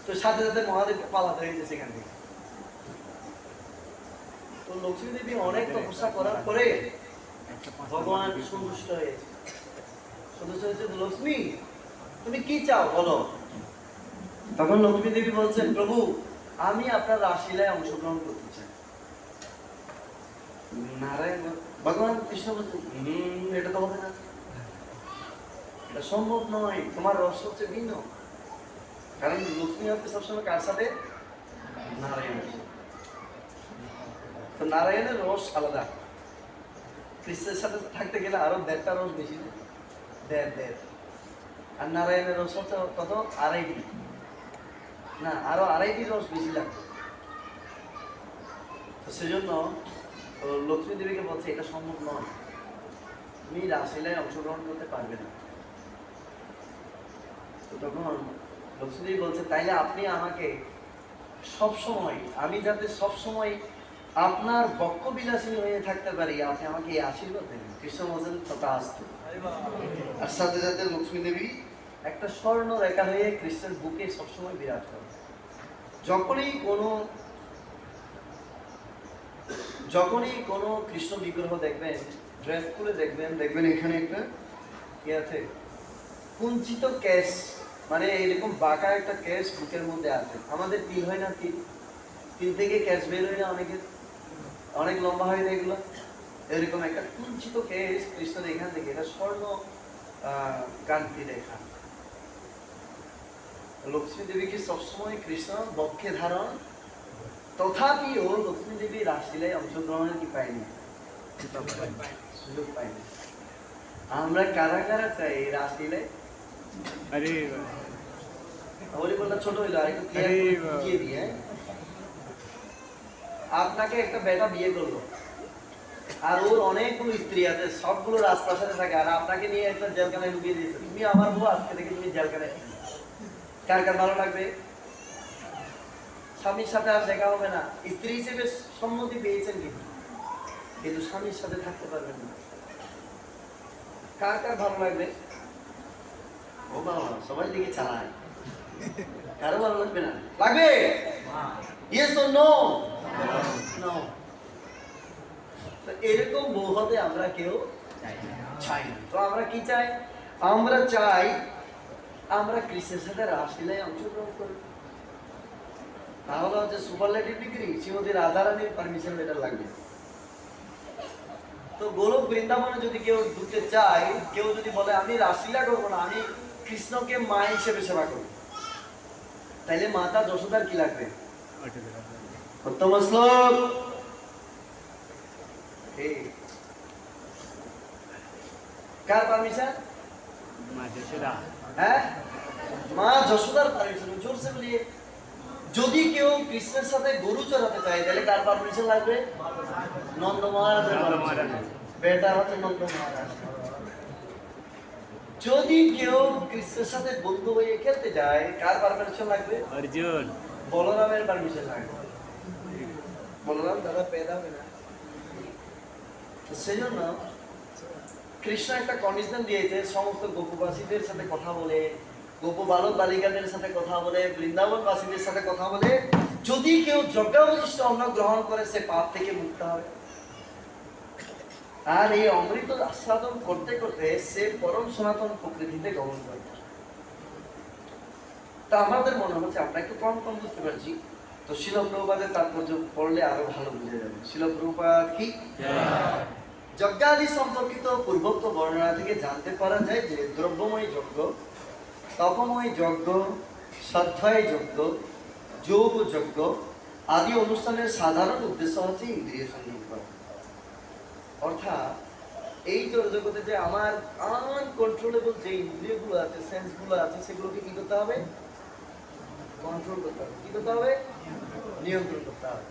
তো সাথে সাথে মহাদেবকে পালাতে হয়েছে সেখান থেকে। তো লক্ষ্মী দেবী অনেক তপস্যা করার পরে ভগবান সন্তুষ্ট হয়েছে। সন্তুষ্ট হয়েছে, লক্ষ্মী তুমি কি চাও বলো? তখন লক্ষ্মী দেবী বলছেন প্রভু আমি আপনার রাসলীলায় অংশগ্রহণ করতে চাই। নারায়ণ ভগবান কৃষ্ণ বলছেন এটা তো হবে না, এটা সম্ভব নয়, তোমার রস হচ্ছে ভিন্ন। কারণ লক্ষ্মী হচ্ছে সবসময় কার সাথে? নারায়ণ। তো নারায়ণের রস আলাদা, কৃষ্ণের সাথে থাকতে গেলে আরো 1.5টা রস বেশি, 1.5 আর নারায়ণের রস হচ্ছে কত? 2.5 না, আরো 2.5 রস বেশি লাগবে। তো সেজন্য লক্ষ্মী দেবীকে বলছে এটা সম্ভব নয়, তুমি রাসলীলায় অংশগ্রহণ করতে পারবে না। তো তখন লক্ষ্মী দেবী বলছে তাইলে আপনি আমাকে সবসময়, আমি যাতে সবসময় আপনার বক্ষ বিলাসী হয়ে থাকতে পারি, আপনি আমাকে এই আশীর্বাদ দেন। কৃষ্ণ বলছেন তথাস্তু। আর সাথে সাথে লক্ষ্মী দেবী একটা স্বর্ণ রেখা হয়ে কৃষ্ণের বুকে সবসময় বিরাজ করে। যখনই কোনো কৃষ্ণ বিগ্রহ দেখবেন, ড্রেস করে দেখবেন, এখানে একটা কি আছে? কুঞ্চিত কেশ মানে এরকম বাঁকা একটা কেস বুকের মধ্যে আছে। আমাদের তিল হয় না, তিল তিল থেকে কেস বের হয় না অনেকের, অনেক লম্বা হয় না এগুলো। এরকম একটা কুঞ্চিত কেস কৃষ্ণের এখান থেকে, এটা স্বর্ণ কান্তি রেখা। লক্ষ্মী দেবীকে সবসময় কৃষ্ণ বক্ষে ধারণ, তথাপিও লক্ষ্মী দেবী রাসলীলায় অংশগ্রহণের কি পায়নি, সুযোগ পাইনি। আমরা কারা কারা চাই এই রাসলীলায়? अरे হরি বলটা ছোট হইলো, আর একটু আরে বুঝিয়ে দিয়ে। আপনাকে একটা বেটা বিয়ে করলো, আর ওর অনেকগুলো স্ত্রী আছে, সবগুলো রাজপ্রাসাদে থাকে, আর আপনাকে নিয়ে একটা জেলখানায় ঢুকিয়ে দিয়েছে। তুমি আমার বউ, আজকে থেকে তুমি জেলখানায়। কার কার ভালো লাগবে? স্বামীর সাথে আর দেখা হবে না, স্ত্রী হিসেবে সম্মতি পেয়েছেন কিন্তু স্বামীর সাথে থাকতে পারবেন না। কার কার ভালো লাগবে? ও বাবা, সবাই দিকে চালায়। কারো ভালো লাগবে না? লাগবে? Yes or no? নো। তো এরকম বউ হতে আমরা কেউ চাই না। তো আমরা কি চাই? আমরা চাই আমরা কৃষ্ণের সাথে রাসলীলায় অংশগ্রহণ করি। তাহলে হচ্ছে সুপারলেটিভ ডিগ্রি, শ্রীমতী রাধারানীর পারমিশন লেটার লাগবে। তো গোলক বৃন্দাবনে যদি কেউ ঢুকতে চায়, কেউ যদি বলে আমি রাসলীলা করবো না, আমি কৃষ্ণকে মা হিসেবে সেবা করবো, তাইলে মাতা যশোদার কি লাগবে? উত্তম শ্লোক। কার পারমিশন? হ্যাঁ, মা যশোদার পারমিশন। জোরসে বলিয়ে, যদি কেউ কৃষ্ণের সাথে গরু চড়াতে চায়, তাহলে কার পারমিশন লাগবে? নন্দ মহারাজের পারমিশন। বেটা হচ্ছে নন্দ মহারাজ। যদি কেউ কৃষ্ণের সাথে বন্ধু হয়ে খেলতে যায়, কার পারমিশন লাগবে? अर्जुन বলরামের পারমিশন লাগবে। বলরাম দাদা পেদা হবে না। তো সেজন্য কৃষ্ণ একটা কন্ডিশন দিয়েছে, সমস্ত গোপবাসীদের সাথে কথা বলে, গোপ বালক বালিকাদের সাথে কথা বলে, বৃন্দাবনবাসীদের সাথে কথা বলে, যদি কেউ যজ্ঞাবশিষ্ট অন্ন গ্রহণ করে, সে পাপ থেকে মুক্ত হবে। আর এই অমৃত আস্বাদন করতে করতে সে পরম সনাতন প্রকৃতিতে গমন করে। তা আমাদের মনে হচ্ছে আমরা একটু কম কম বুঝতে পারছি। তো শিল প্রভুপাদের তাৎপর্য পড়লে আরো ভালো বুঝে যাবে। শিল প্রভুপাদ কি? যজ্ঞাদি সম্পর্কিত পূর্বোক্ত বর্ণনা থেকে জানতে পারা যায় যে দ্রব্যময় যজ্ঞ, তপময় যজ্ঞ, শ্রদ্ধায় যজ্ঞ, যোগ যজ্ঞ আদি অনুষ্ঠানের সাধারণ উদ্দেশ্য হচ্ছে ইন্দ্রিয় সংযম করা। অর্থাৎ এই জগতে যে আমার আনকন্ট্রোলেবল যে ইন্দ্রিয়গুলো আছে, সেন্সগুলো আছে, সেগুলোকে কি করতে হবে? কন্ট্রোল করতে হবে। কি করতে হবে? নিয়ন্ত্রণ করতে হবে।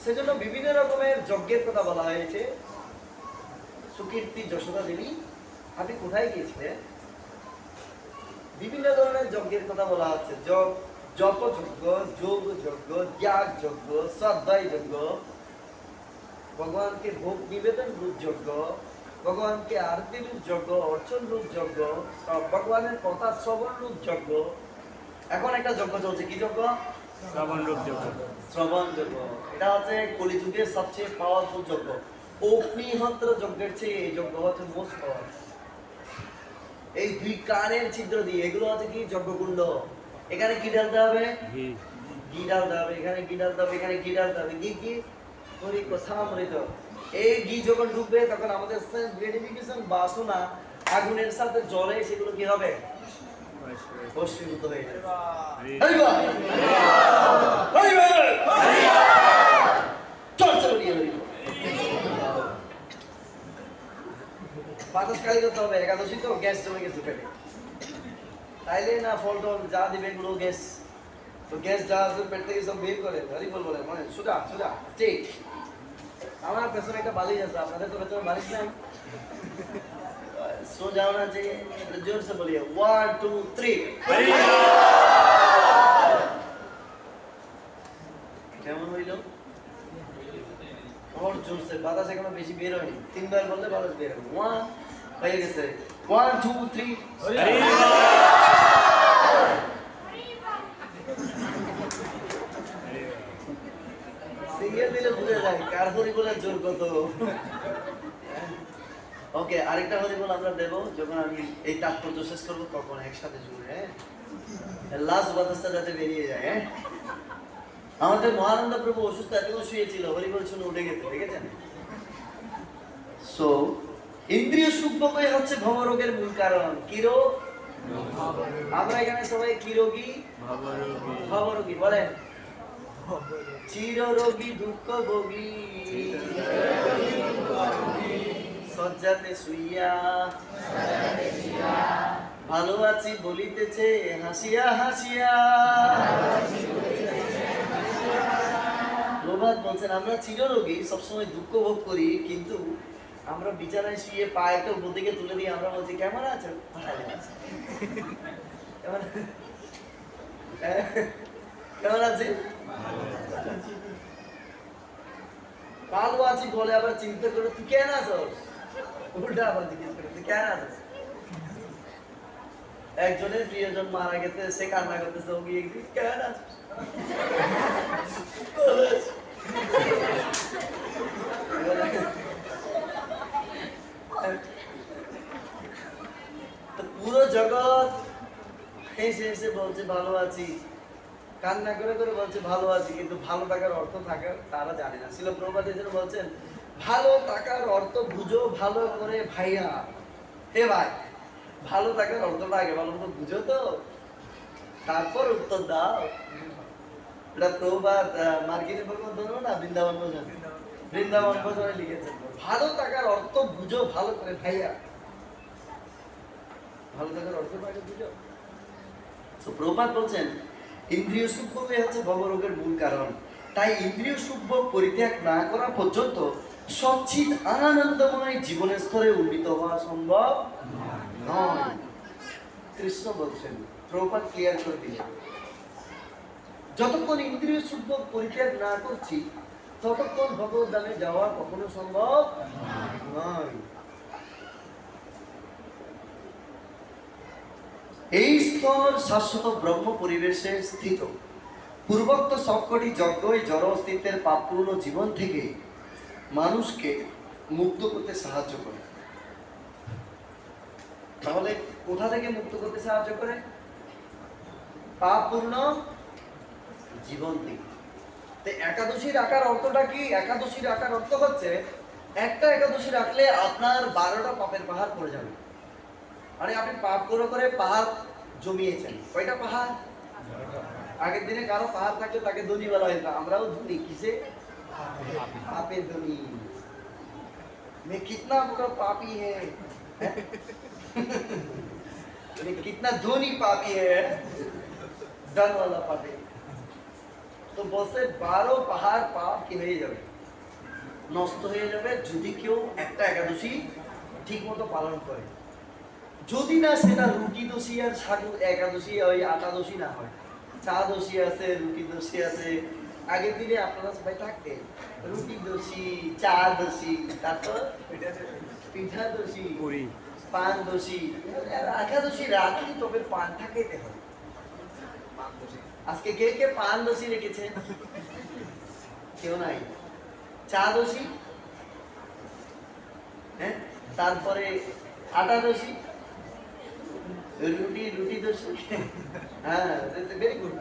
সেজন্য বিভিন্ন রকমের যজ্ঞের কথা বলা হয়েছে। সুকীর্তি যশোদা দেবী, আপনি কোথায় গিয়েছিলেন? বিভিন্ন ধরনের যজ্ঞের কথা বলা হচ্ছে। জপ যজ্ঞ, যোগ যজ্ঞ, ত্যাগ যজ্ঞ, শ্রদ্ধায় যজ্ঞ, ভগবানকে ভোগ নিবেদন রূপ যজ্ঞ, ভগবানকে আরতি রূপ যজ্ঞ, অর্চন রূপ যজ্ঞ, ভগবানের কথা শ্রবণ রূপ যজ্ঞ। এখন একটা যজ্ঞ চলছে, কি যজ্ঞ? শ্রবণ রূপ যজ্ঞ। শ্রবণ যজ্ঞ। এটা হচ্ছে কলিযুগের সবচেয়ে পাওয়ারফুল যজ্ঞ। অগ্নিহোত্র যজ্ঞের চেয়ে এই যজ্ঞ হচ্ছে মোস্ট পাওয়ারফুল। এই দুই কানের ছিদ্র দিয়ে, এগুলো হচ্ছে কি? যজ্ঞকুণ্ড। এখানে কি ঢালতে হবে? ঘি ঢালতে হবে। এখানে ঘি ঢালতে হবে, এখানে ঘি ঢালতে হবে। ঘি সামামৃত। এই ঘি যখন ঢুকবে, তখন আমাদের সেন্স গ্রেটিফিকেশন বাসনা আগুনের সাথে জ্বলে, সেগুলো কি হবে? বশীভূত হয়ে যাবে। হরি বল, হরি বল, চর্চা করি হরি বল। বাতাস খালি করতে হবে, একাদশী তো গ্যাস জমে গেছে পেটে, তাইলে না ফল টল যা দিবে এগুলো গ্যাস। তো গ্যাস যা আছে পেট থেকে সব বের করে। হরি বল বলে মানে সোজা সোজা ঠিক। আমার পেছনে একটা বালিশ আছে, আপনাদের তো পেছনে বালিশ নাই। সোজা होना चाहिए, जोर से बोलिए 1 2 3। কেমন হইলো? और जोर से, বাতাস এখনো বেশি বের হয়নি, তিনবার বললে বাতাস বের হবে। 1 হয়ে গেছে, 1 2 3। সিঙ্গেল দিলে ভুলে যায় কার হরি বলার জোর কত। ওকে, আরেকটা হরি বল আমরা দেব যখন আমি এই তাৎপর্য শেষ করবো, তখন একসাথে জুড়ে। হ্যাঁ, লাস্ট বাতাসটা যাতে বেরিয়ে যায়। হ্যাঁ, আমাদের মহানন্দ প্রভু অসুস্থ এতক্ষণ শুয়েছিল, হরিবল শুনে উঠে গেছে, দেখেছেন? সো ইন্দ্রিয় সুখভোগই হচ্ছে ভবরোগের মূল কারণ। কি রোগ? আমরা এখানে সবাই কি রোগী? ভবরোগী। বলেন, চিররোগী দুঃখ ভোগী, শয্যাতে শুইয়া ভালো আছি বলিতেছে হাসিয়া হাসিয়া। প্রভাত বলছেন আমরা চিররোগী, সবসময় দুঃখ ভোগ করি, কিন্তু আমরা বিছানায় শুয়ে পায়েটা উপর দিকে তুলে দিয়ে আমরা বলছি কেমন আছো? কেমন আছে? ভালো আছি বলে আবার চিন্তা করে তুই কেন আছো, উল্টা আবার জিজ্ঞেস করে তুই কেন আছো। একজনের প্রিয়জন মারা গেছে, সে কান্না করতেছে, ও গিয়ে কেন আছো? তো পুরো জগৎ হেসে হেসে বলছে ভালো আছি, কান্না করে করে বলছে ভালো আছি, কিন্তু ভালো থাকার অর্থ থাকার তারা জানে না। শিল প্রভুপাদ এই জন্য বলছেন ভালো থাকার অর্থ বুঝো ভালো করে ভাইয়া। হে ভাই, ভালো থাকার অর্থটা আগে ভালো মতো বুঝো তো, তারপর উত্তর দাও। এটা প্রভুপাদ মার্কিনে বলবো না, বৃন্দাবন ভোজন, বৃন্দাবন ভোজনে লিখেছেন ভালো থাকার অর্থ বুঝো ভালো করে ভাইয়া। ভালো থাকার অর্থটা আগে বুঝো। তো প্রভুপাদ বলছেন ইন্দ্রিয় সুখভোগই হচ্ছে ভবরোগের মূল কারণ। তাই ইন্দ্রিয় সুখভোগ পরিত্যাগ না করা পর্যন্ত সচ্চিত আনন্দময় জীবনের স্তরে উন্নীত হওয়া সম্ভব নয়। কৃষ্ণ বলছেন, প্রভুপাদ ক্লিয়ার করে দিলেন, যতক্ষণ ইন্দ্রিয় সুখভোগ পরিত্যাগ না করছি ততক্ষণ ভগবত ধামে যাওয়া কখনো সম্ভব নয়। এই স্তর শাশ্বত ব্রহ্ম পরিবেশে স্থিত। পূর্বোক্ত সবকটি যজ্ঞই জড় অস্তিত্বের পাপপূর্ণ জীবন থেকে মানুষকে মুক্ত করতে সাহায্য করে। তাহলে কোথা থেকে মুক্ত করতে সাহায্য করে? পাপপূর্ণ জীবন থেকে। তো একাদশী রাখার অর্থটা কি? একাদশী রাখার অর্থ হচ্ছে একটা একাদশী রাখলে আপনার 12টা পাপের পাহাড় পড়ে যাবে। মানে আপনি পাপ করে করে পাহাড় জমিয়েছেন। কয়টা পাহাড়? আগের দিনে কারো পাহাড় থাকলে তাকে ধনী বলা হতো, আমরাও ধনী। কিসে? পাপে ধনী। मैं कितना बड़ा पापी है, मैं कितना धनी पापी है, धन वाला पापी। তো বসে 12 পাহাড় পাপ কি হয়ে যাবে, নষ্ট হয়ে যাবে যদি কেউ একটা একাদশী ঠিক মতো পালন করে। যদি না সেটা রুটি দোষী আর সাধু একাদশী ওই আটাদশী না হয়, চা দোষী আছে, রুটি দোষী আছে। আগের দিনে আপনারা সবাই থাকতেন রুটি দোষী, চা দোষী, তারপর পিঠা দোষী, পান দোষী। একাদশী রাখি তবে পানটা খেতে হবে। আজকে কে কে পান দোষী রেখেছে? কেউ নাই। চা দোষী, হ্যাঁ, তারপরে আটা দোষী, রুটি দোষী। হ্যাঁ, ভেরি গুড।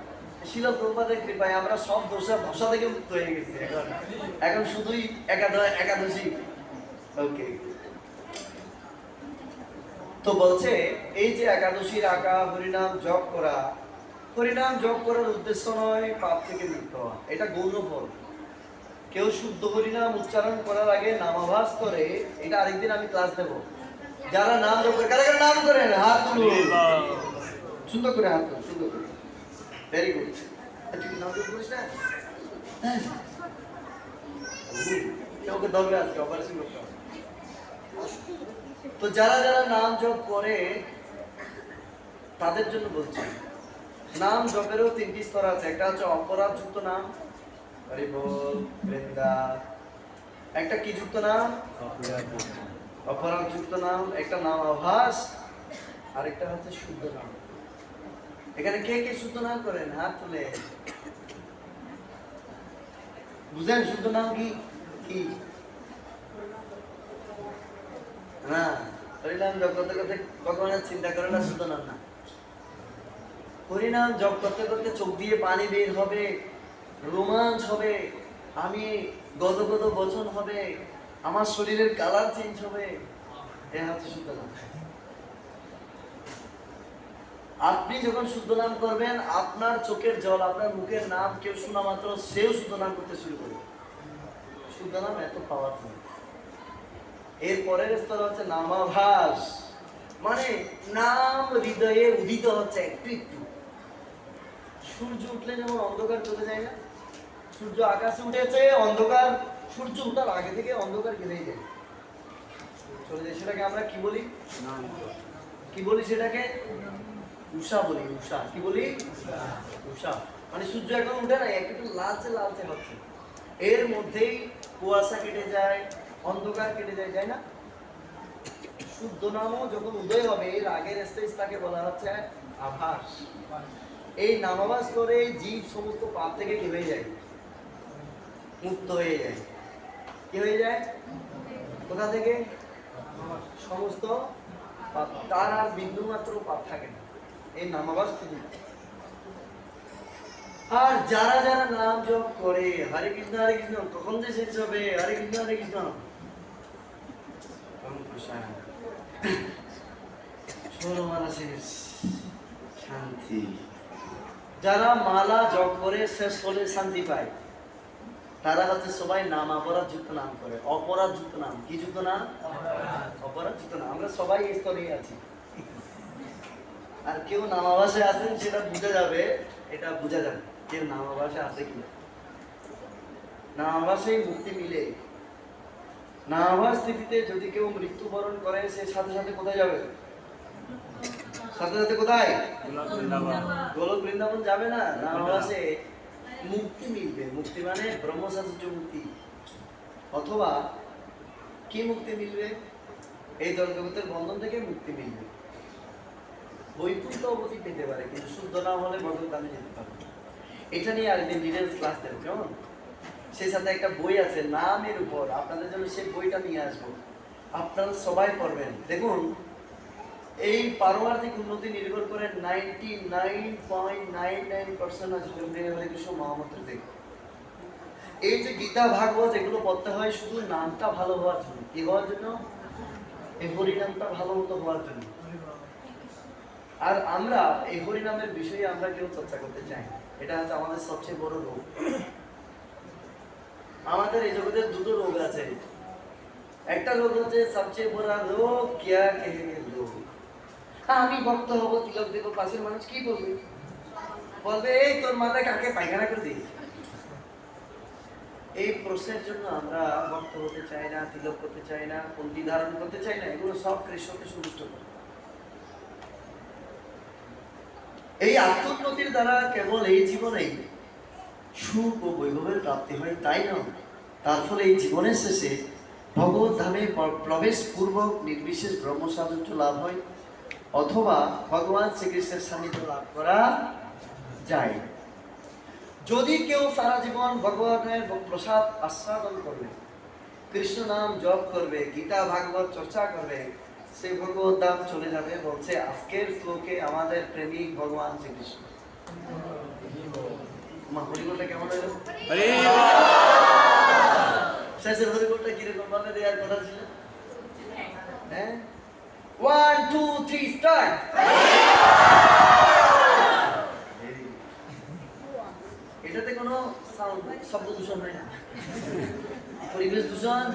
শিল প্রভুপাদের কৃপায় আমরা সব দোষা থেকে মুক্ত হয়ে গেছি। এখন শুধুই একাদশী। ওকে, তো বলছে এই যে একাদশী রাখা, হরিনাম জপ করা, হরিনাম জপ করার উদ্দেশ্য নয় পাপ থেকে মুক্ত হওয়া, এটা গৌণ ফল। কেউ শুদ্ধ হরিনাম উচ্চারণ করার আগে নামাভাস করে, এটা আরেকদিন আমি ক্লাস দেব। যারা নাম জপ করে, কারা কারা নাম করেন হাত তুলুন, সুন্দর করে হাত তুলুন, সুন্দর করে। Very good. তুই নাম জপ করিস না? হ্যাঁ, কেউকে ধরবে আজকে, অপারেশন করতে হবে। তো যারা যারা নাম জপ করে তাদের জন্য বলছি, নাম জপেরও 3টি স্তর আছে। একটা হচ্ছে অপরাধযুক্ত নাম, হরি বল, বৃন্দা। একটা কি যুক্ত নাম? অপরাধযুক্ত নাম। একটা নাম আভাস, আর একটা হচ্ছে শুদ্ধ নাম। এখানে কে কে শুদ্ধ নাম করেন? হাত তুলে। বুঝেন শুদ্ধ নাম কি? কি না হরিনাম জপ করতে করতে কখনো চিন্তা করে না শুদ্ধ নাম না। হরিনাম জপ করতে করতে চোখ দিয়ে পানি বের হবে, রোমাঞ্চ হবে, আমি গদগদ বচন হবে, আমার শরীরের কালার চেঞ্জ হবে। এ হচ্ছে শুদ্ধ নাম। আপনি যখন শুদ্ধ নাম করবেন, আপনার চোখের জল, আপনার মুখের নাম কেউ শোনা মাত্র সেও শুদ্ধ নাম করতে শুরু করবে। শুদ্ধ নাম এত পাওয়ারফুল। এর পরের স্তর হচ্ছে নামাভাস, মানে নাম হৃদয়ে উদিত হচ্ছে একটু একটু। সূর্য উঠলে যেমন অন্ধকার চলে যায় না, সূর্য আকাশে উঠেছে, অন্ধকার সূর্য উঠার আগে থেকে অন্ধকার ঘিরেই যায়, চলে যায়। সেটাকে আমরা কি বলি? কি বলি সেটাকে? উষা বলি। উষা কি বলি? উষা। মানে সূর্য এখন উঠে না, একটু লালচে লালচে হচ্ছে, এর মধ্যেই কুয়াশা কেটে যায়, অন্ধকার কেটে যায়, তাই না? শুদ্ধ নামও যখন উদয় হবে, এর আগের স্টেজ তাকে বলা হচ্ছে আভাস। এই নামাভাস করে জীব সমস্ত পাপ থেকে কি হয়ে যায়? মুক্ত হয়ে যায়। কি হয়ে যায়? কোথা থেকে? সমস্ত পাপ, তার আর বিন্দু মাত্র পাপ থাকে না এই নামাভাস থেকে। আর যারা যারা নাম জপ করে হরে কৃষ্ণ কখন যে শেষ হবে? হরে কৃষ্ণ ষোলো মালা শেষ, শান্তি। যারা মালা জপ করে শেষ হলে শান্তি পায়, তারা হচ্ছে সবাই নাম অপরাধ যুক্ত নাম করে। অপরাধ যুক্ত নাম কি যুক্ত নাম? অপরাধ যুক্ত নাম। আমরা সবাই এই স্তরেই আছি। আর কেউ নামাভাসে আছেন সেটা বুঝা যাবে, এটা বোঝা যাবে কেউ নামাভাসে আছে কিনা। নামাভাসেই মুক্তি মিলে। নামাভাস স্থিতিতে যদি কেউ মৃত্যুবরণ করে, সে সাথে সাথে কোথায় যাবে? সাথে সাথে কোথায়? গোলক বৃন্দাবন যাবে না। নামাভাসে মুক্তি মিলবে। মুক্তি মানে ব্রহ্মচার্য মুক্তি, অথবা কি মুক্তি মিলবে? এই জগতের বন্ধন থেকে মুক্তি মিলবে। বৈকুণ্ঠ অবধি পেতে পারে, কিন্তু শুদ্ধ নাম হলে ভগবদ্ধামে যেতে পারবে। এটা নিয়ে আরেকদিন ডিটেলস ক্লাস দেব, কেমন? সেই সাথে একটা বই আছে নামের উপর, আপনাদের জন্য সেই বইটা নিয়ে আসবো, আপনারা সবাই পড়বেন। দেখুন, এই পারমার্থিক উন্নতি নির্ভর করে 99.99% আছে হরে কৃষ্ণ মহামন্ত্র থেকে। এই যে গীতা ভাগবত এগুলো পড়তে হয় শুধু নামটা ভালো হওয়ার জন্য। কি হওয়ার জন্য? এই হরিনামটা ভালো মতো হওয়ার জন্য। আর আমরা এই হরিনামের বিষয়ে আমরা কেউ চর্চা করতে চাই না। এটা হচ্ছে আমাদের সবচেয়ে বড় রোগ। আমাদের এই জগতের দুটো রোগ আছে। একটা রোগ হচ্ছে সবচেয়ে বড় রোগ, কিয়া কেহেগে লোগ। আমি ভক্ত হবো, তিলক দেবো, পাশের মানুষ কি বলবে? বলবে এই তোর মাথায় কাকে পায়খানা করে দিই। এই প্রশ্নের জন্য আমরা ভক্ত হতে চাই না, তিলক করতে চাই না, পন্থী ধারণ করতে চাই না। এগুলো সব কৃষ্ণকে সন্তুষ্ট করে। এই আত্মোন্নতির দ্বারা কেবল এই জীবনেই সুখ ও বৈভবের প্রাপ্তি হয় তাই নয়, তার ফলে এই জীবনের শেষে ভগবত ধামে প্রবেশ পূর্বক নির্বিশেষ ব্রহ্ম সাযুজ্য লাভ হয়, অথবা ভগবান শ্রীকৃষ্ণের সান্নিধ্য লাভ করা যায়। যদি কেউ সারা জীবন ভগবানের প্রসাদ আস্বাদন করবে, কৃষ্ণ নাম জপ করবে, গীতা ভাগবত চর্চা করবে, সে ভগবত ধাম চলে যাবে। বলছে আজকের শ্লোকে আমাদের প্রেমিক ভগবান শ্রীকৃষ্ণ। হরিবোলটা কেমন হলো? শেষের হরিবোলটা কিরকম ভাবে দেওয়ার কথা ছিল? হ্যাঁ, 1 2 3 স্টার্ট। এটাতে কোনো শব্দ দূষণ হয় না, পরিবেশ দূষণ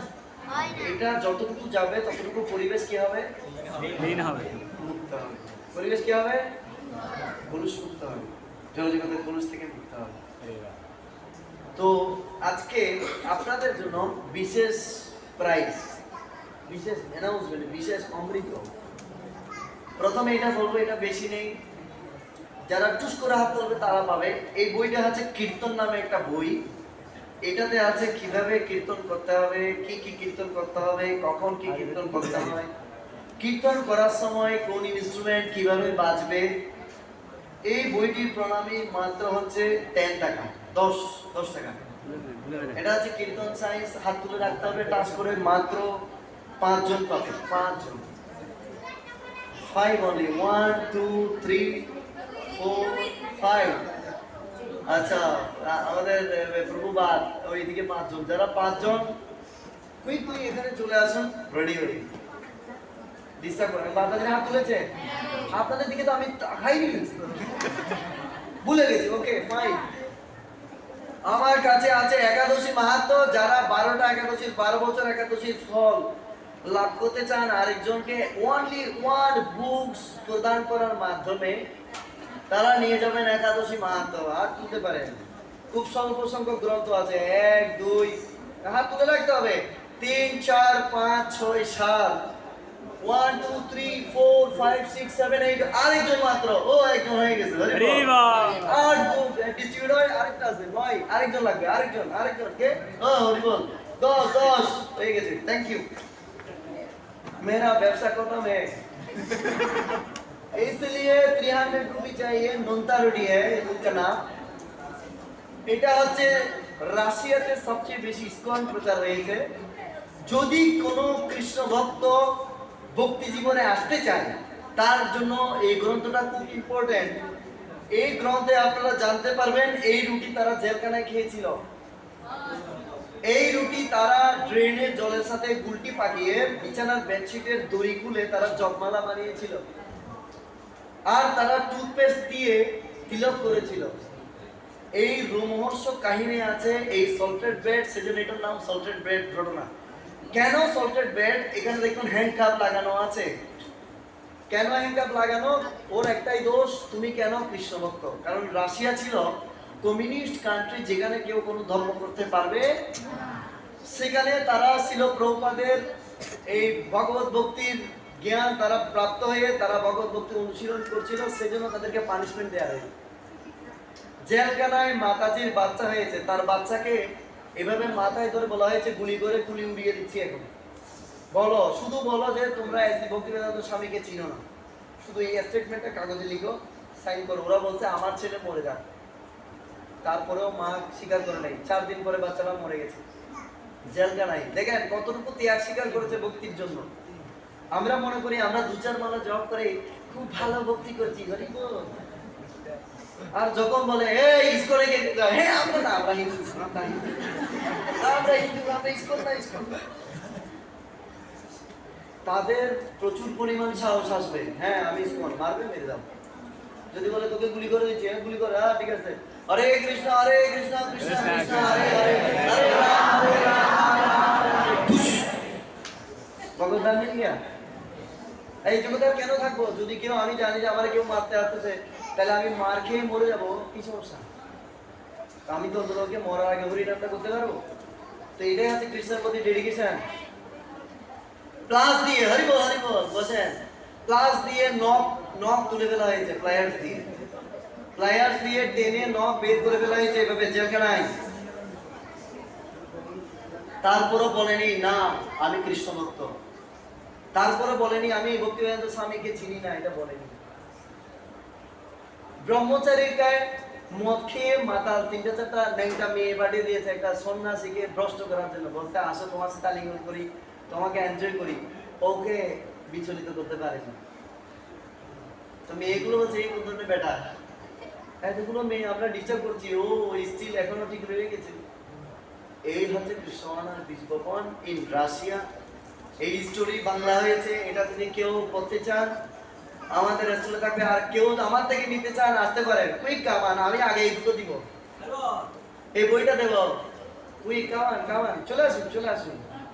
হয় না। এটা যতটুকু যাবে ততটুকু পরিবেশ কি হবে? মুক্ত হবে। পরিবেশ কি হবে? কলুষ মুক্ত হবে, জড়জগতের কলুষ থেকে মুক্ত হবে। তো আজকে আপনাদের জন্য বিশেষ প্রাইজ, বিশেষ অ্যানাউন্সমেন্ট, বিশেষ অমৃত। প্রথমে এটা বলবো, এটা বেশি নেই, যারা টুস করে হাত তুলবে তারা পাবে। এই বইটা হচ্ছে কীর্তন নামে একটা বই। এটাতে আছে কিভাবে কীর্তন করতে হবে, কি কি কীর্তন করতে হবে, কখন কি কীর্তন করতে হয়, কীর্তন করার সময় কোন ইনস্ট্রুমেন্ট কিভাবে বাজবে। এই বইটির প্রণামী মাত্র হচ্ছে 10 টাকা, 10 টাকা। এটা হচ্ছে কীর্তন সাইন্স, হাত তুলে রাখতে হবে, টাচ করে মাত্র 5 জন পাবে। 5 জন, 5 only, 1 2 3 4 5 আচ্ছা আমাদের প্রভুবাদ ওইদিকে 5 জন যারা 5 জন কুইকলি এখানে চলে আসুন রেডি রেডি ডিস্টার্ব করেন বাচ্চাদের হাত তুলেছে আপনাদের দিকে তো আমি তাকাইনি ভুলে গেছি ওকে ফাইন আমার কাছে আছে একাদশী মাহাত্ম্য যারা 12টা একাদশীর 12 বছর একাদশীর ফল লাভ করতে চান আরেকজনকে ওনলি ওয়ান বুকস প্রদান করার মাধ্যমে তারা নিয়ে যাবেন একাদশী মাহাত্ম্য আর তুলতে পারেন খুব স্বল্প সংখ্যক গ্রন্থ আছে 1 2 হাত তুলে রাখতে হবে 3 4 5 6 7 1 2 3 4 5 6 7 8 আরেকজন মাত্র ও একজন হয়ে গেছে আরে বাহ আর ডিস্ট্রিবিউট হয় আরেকটা আছে 9 আরেকজন লাগবে আরেকজন কে ও হরি বল 10 হয়ে গেছে থ্যাংক ইউ मेरा व्यवसाय खत्म है इसलिए 300 रुपये चाहिए नोनता रोटी है उनका नाम এটা হচ্ছে রাশিয়াতে সবচেয়ে বেশি ইসকন প্রচার হয়েছে যদি কোনো কৃষ্ণ ভক্ত ভক্তি জীবনে আসতে চায় তার জন্য এই গ্রন্থটা খুব ইম্পর্টেন্ট এই গ্রন্থে আপনারা জানতে পারবেন এই রুটি তারা জেলখানায় খেয়েছিল এই রুটি তারা ড্রেনে জলের সাথে গুলটি পাকিয়ে বিছানার বেডশিটের দড়ি খুলে তারা জপমালা বানিয়েছিল আর তারা টুথপেস্ট দিয়ে তিলক করেছিল এই রোমহর্ষ কাহিনী আছে এই সল্টেড ব্রেড সেজন্য এটার নাম সল্টেড ব্রেড ঘটনা কেন সল্টেড ব্রেড এখানে দেখুন হ্যান্ডকাপ লাগানো আছে কেন হ্যান্ডকাপ লাগানো ওর একটাই দোষ তুমি কেন কৃষ্ণ ভক্ত কারণ রাশিয়া ছিল কমিউনিস্ট কান্ট্রি যেখানে কেউ কোনো ধর্ম করতে পারবে সেখানে তারা ছিল প্রভুপাদের এই ভগবত ভক্তির জ্ঞান তারা প্রাপ্ত হয়ে তারা ভগবত ভক্তি অনুশীলন করছিল সেজন্য তাদেরকে পানিশমেন্ট দেওয়া হয় জেলখানায় মাতাজির বাচ্চা হয়েছে তার বাচ্চাকে এভাবে মাথায় ধরে বলা হয়েছে গুলি করে কুলি উড়িয়ে দিচ্ছি এখন বলো শুধু বলো যে তোমরা এসি ভক্তিবেদান্ত স্বামীকে চিনো না শুধু এই স্টেটমেন্টটা কাগজে লিখো সাইন করো ওরা বলছে আমার ছেলে মরে যাক তারপরেও মা স্বীকার করে নাই 4 দিন পরে বাচ্চারা মরে গেছে জেলখানায় দেখেন কতটুকু ত্যাগ স্বীকার করেছে ভক্তির জন্য আমরা মনে করি আমরা 2-4 মালা জপ করে খুব ভালো ভক্তি করছি হরি বল আর যখন বলে এই ইসকনে কে হ্যাঁ আমরা না আমরা হিন্দু আমরা ইসকন না তাদের প্রচুর পরিমাণ সাহস আসবে হ্যাঁ আমি ইসকন মারবে মেরে দাও যদি বলে তোকে গুলি করে দিচ্ছি হ্যাঁ গুলি করে হ্যাঁ ঠিক আছে হরে কৃষ্ণ কৃষ্ণ কৃষ্ণ হরে হরে হরে রাম ভগবান নাম নিয়ে গিয়া এই জগতে কেন থাকবো যদি কেউ আমি জানি যে আমার কেউ মারতে আসতেছে তাহলে আমি মার খেয়ে মরে যাবো কি সমস্যা আমি তো তোকে মরার আগে হরিনামটা করতে পারবো তো এটাই হচ্ছে কৃষ্ণের প্রতি ডেডিকেশন প্লাস দিয়ে হরি বল বসেন প্লাস দিয়ে নখ তুলে ফেলা হয়েছে প্লায়ার্স দিয়ে টেনে নখ বের করে ফেলা হয়েছে এভাবে জেলখানায় তারপরও বলেনি না আমি কৃষ্ণ ভক্ত তারপরে বলেনি আমি ভক্তিবেদান্ত স্বামীকে চিনি না এটা বলেনি ব্রহ্মচারীকায় মদ খেয়ে মাতাল 3-4টা ন্যাংটা মেয়ে বাড়ি দিয়েছে একটা সন্ন্যাসীকে ভ্রষ্ট করার জন্য বলতে আসো তোমার সাথে আলিঙ্গন করি তোমাকে এনজয় করি ওকে বিচলিত করতে পারেনি তো মেয়েগুলো বলছে এই কোন ধরনের বেটা এতগুলো মেয়ে আমরা ডিস্টার্ব করছি ও স্টিল এখনো ঠিক রয়ে গেছে এই হচ্ছে কৃষ্ণানার বীজ বপন ইন রাশিয়া এই স্টোরি বাংলা হয়েছে এটা যদি কেউ পড়তে চান আমাদের স্কুলে থাকবে আর কেউ আমার থেকে নিতে চান আসতে পারেন কুইক কামান আমি আগে এই দুটো দিব এই বইটা দেব কুইক কামান চলে আসুন